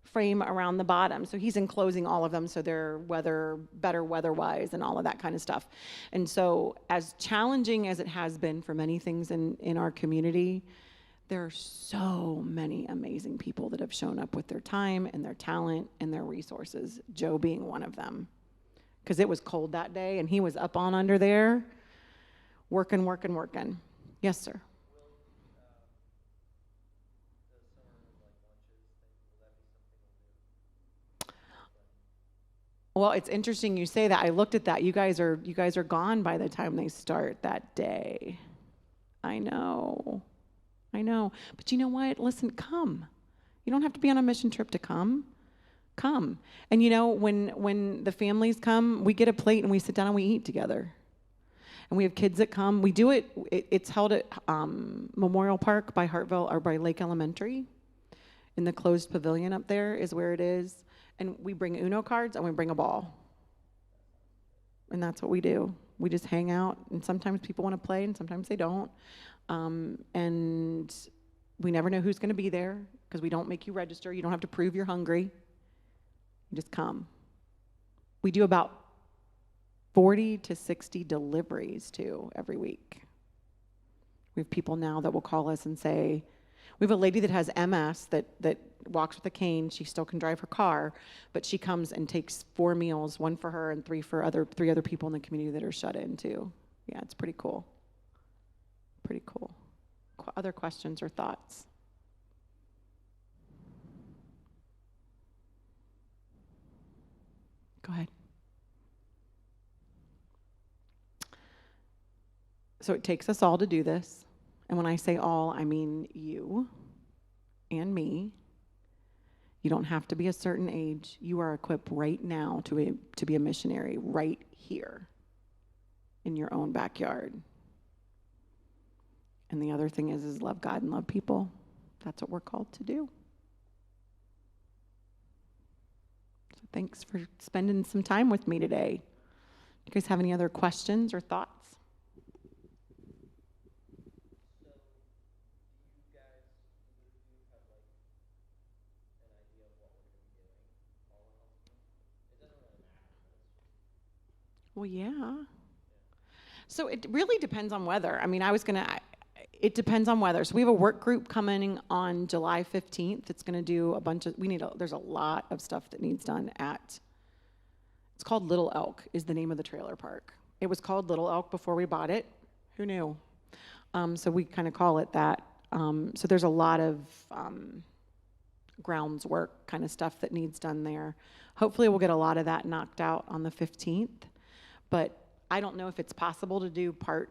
frame around the bottom. So he's enclosing all of them so they're better weather-wise and all of that kind of stuff. And so as challenging as it has been for many things in our community, there are so many amazing people that have shown up with their time and their talent and their resources, Joe being one of them. Because it was cold that day and he was up on under there working. Yes, sir. Well, it's interesting you say that. I looked at that. You guys are gone by the time they start that day. I know. But you know what? Listen, come. You don't have to be on a mission trip to come. Come. And you know, when the families come, we get a plate and we sit down and we eat together. And we have kids that come. We do it's held at Memorial Park by Hartville or by Lake Elementary. In the closed pavilion up there is where it is. And we bring Uno cards and we bring a ball. And that's what we do. We just hang out, and sometimes people want to play and sometimes they don't. And we never know who's going to be there because we don't make you register. You don't have to prove you're hungry. You just come. We do about 40 to 60 deliveries too every week. We have people now that will call us and say, we have a lady that has MS that walks with a cane. She still can drive her car, but she comes and takes 4 meals, 1 for her and 3 for 3 other people in the community that are shut in too. Yeah, it's pretty cool. Pretty cool. Other questions or thoughts? Go ahead. So it takes us all to do this. And when I say all, I mean you and me. You don't have to be a certain age. You are equipped right now to be a missionary right here in your own backyard. And the other thing is love God and love people. That's what we're called to do. So thanks for spending some time with me today. You guys have any other questions or thoughts? Well, yeah. So it really depends on weather. I mean, it depends on weather. So we have a work group coming on July 15th. It's going to do there's a lot of stuff that needs done it's called Little Elk is the name of the trailer park. It was called Little Elk before we bought it. Who knew? So we kind of call it that. So there's a lot of grounds work kind of stuff that needs done there. Hopefully we'll get a lot of that knocked out on the 15th. But I don't know if it's possible to do part,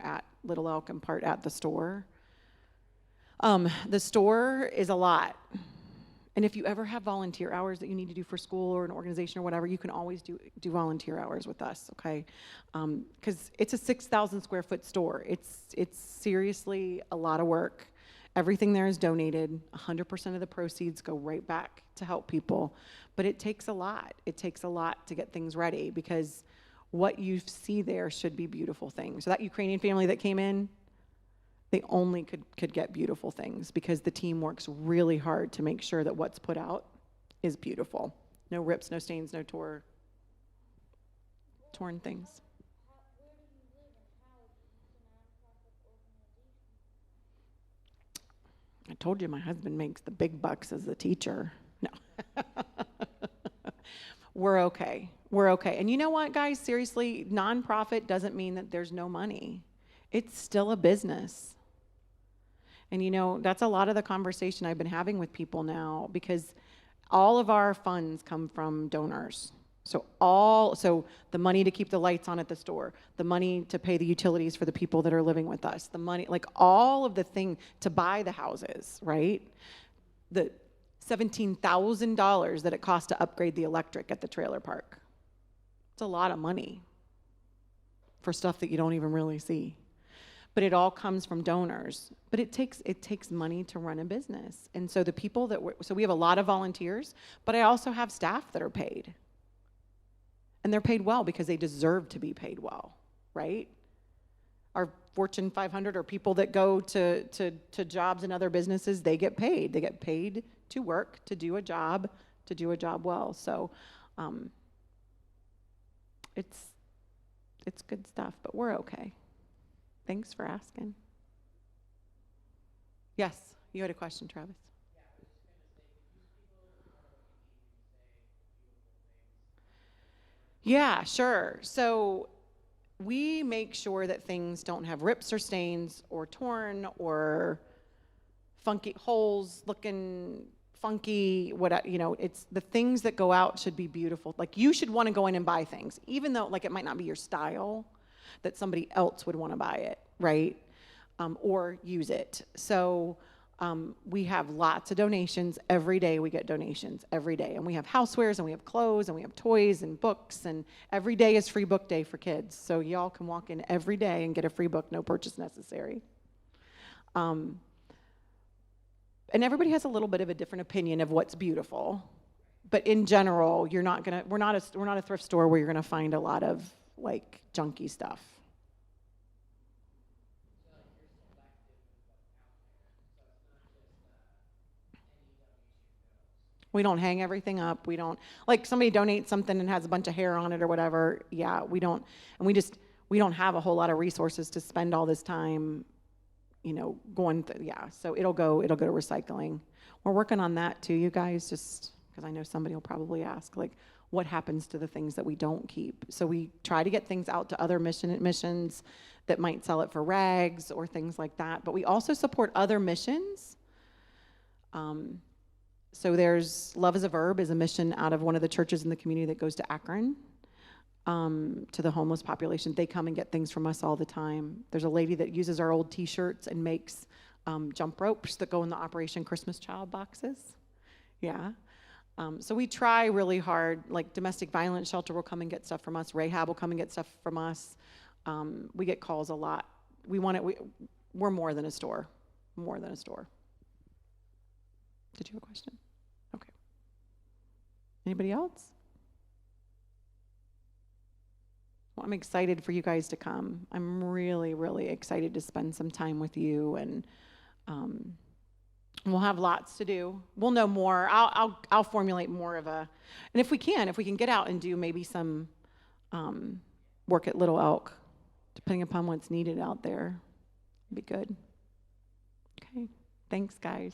at Little Elk and part at the store. The store is a lot. And if you ever have volunteer hours that you need to do for school or an organization or whatever, you can always do volunteer hours with us, okay? Because it's a 6,000 square foot store. It's seriously a lot of work. Everything there is donated. 100% of the proceeds go right back to help people. But it takes a lot. It takes a lot to get things ready because what you see there should be beautiful things. So that Ukrainian family that came in, they only could get beautiful things because the team works really hard to make sure that what's put out is beautiful. No rips, no stains, no torn things. Where do you live and how is this a nonprofit organization? I told you my husband makes the big bucks as a teacher. No. We're okay. And you know what, guys? Seriously, nonprofit doesn't mean that there's no money. It's still a business. And that's a lot of the conversation I've been having with people now because all of our funds come from donors. So the money to keep the lights on at the store, the money to pay the utilities for the people that are living with us, the money, like all of the thing to buy the houses, right? The $17,000 that it costs to upgrade the electric at the trailer park. It's a lot of money for stuff that you don't even really see. But it all comes from donors. But it takes money to run a business. And so the people that so we have a lot of volunteers, but I also have staff that are paid. And they're paid well because they deserve to be paid well, right? Our Fortune 500 or people that go to jobs in other businesses, they get paid. They get paid to work, to do a job well. So it's good stuff, but we're okay. Thanks for asking. Yes, you had a question, Travis. Yeah, sure. So we make sure that things don't have rips or stains or torn or funky holes looking funky. It's the things that go out should be beautiful. Like you should want to go in and buy things, even though like it might not be your style, that somebody else would want to buy it, right? Or use it. So we have lots of donations. Every day we get donations, every day. And we have housewares and we have clothes and we have toys and books. And every day is free book day for kids. So y'all can walk in every day and get a free book, no purchase necessary. And everybody has a little bit of a different opinion of what's beautiful. But in general, we're not a thrift store where you're gonna find a lot of like junky stuff. We don't hang everything up. We don't, like somebody donates something and has a bunch of hair on it or whatever. Yeah, we don't, and we don't have a whole lot of resources to spend all this time, so it'll go to recycling. We're working on that too, you guys, just because I know somebody will probably ask, like, what happens to the things that we don't keep? So we try to get things out to other missions that might sell it for rags or things like that. But we also support other missions. So there's Love is a Verb is a mission out of one of the churches in the community that goes to Akron, to the homeless population. They come and get things from us all the time. There's a lady that uses our old t-shirts and makes jump ropes that go in the Operation Christmas Child boxes. Yeah. So we try really hard. Like domestic violence shelter will come and get stuff from us. Rahab will come and get stuff from us. We get calls a lot. We're more than a store. More than a store. Did you have a question? Okay. Anybody else? Well, I'm excited for you guys to come. I'm really, really excited to spend some time with you, and we'll have lots to do. We'll know more. I'll formulate more of a, and if we can get out and do maybe some work at Little Elk, depending upon what's needed out there, it'd be good. Okay. Thanks, guys.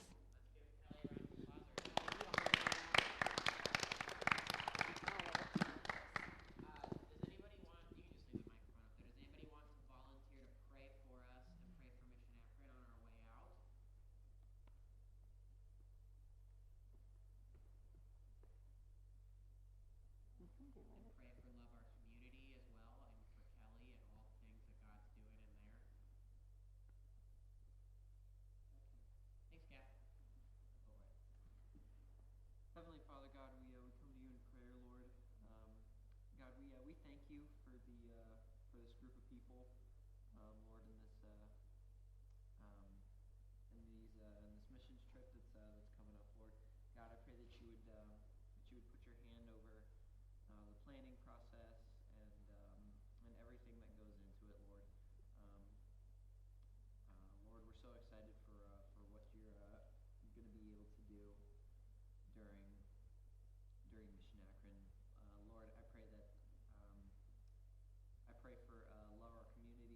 Heavenly Father, God, we come to you in prayer, Lord. God, we thank you for for this group of people, Lord, in this missions trip that's coming up, Lord. God, I pray that you would put your hand over the planning process and everything that goes into it, Lord. Lord, we're so excited for what you're going to be able to do during Mission Akron. Lord, I pray for Love Our Community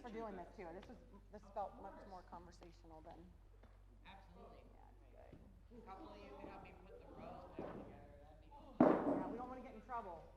for doing this too. This felt much more conversational than. Absolutely. Yeah, it's good. A couple of you could help me put the rows back together. That'd be Yeah, we don't want to get in trouble.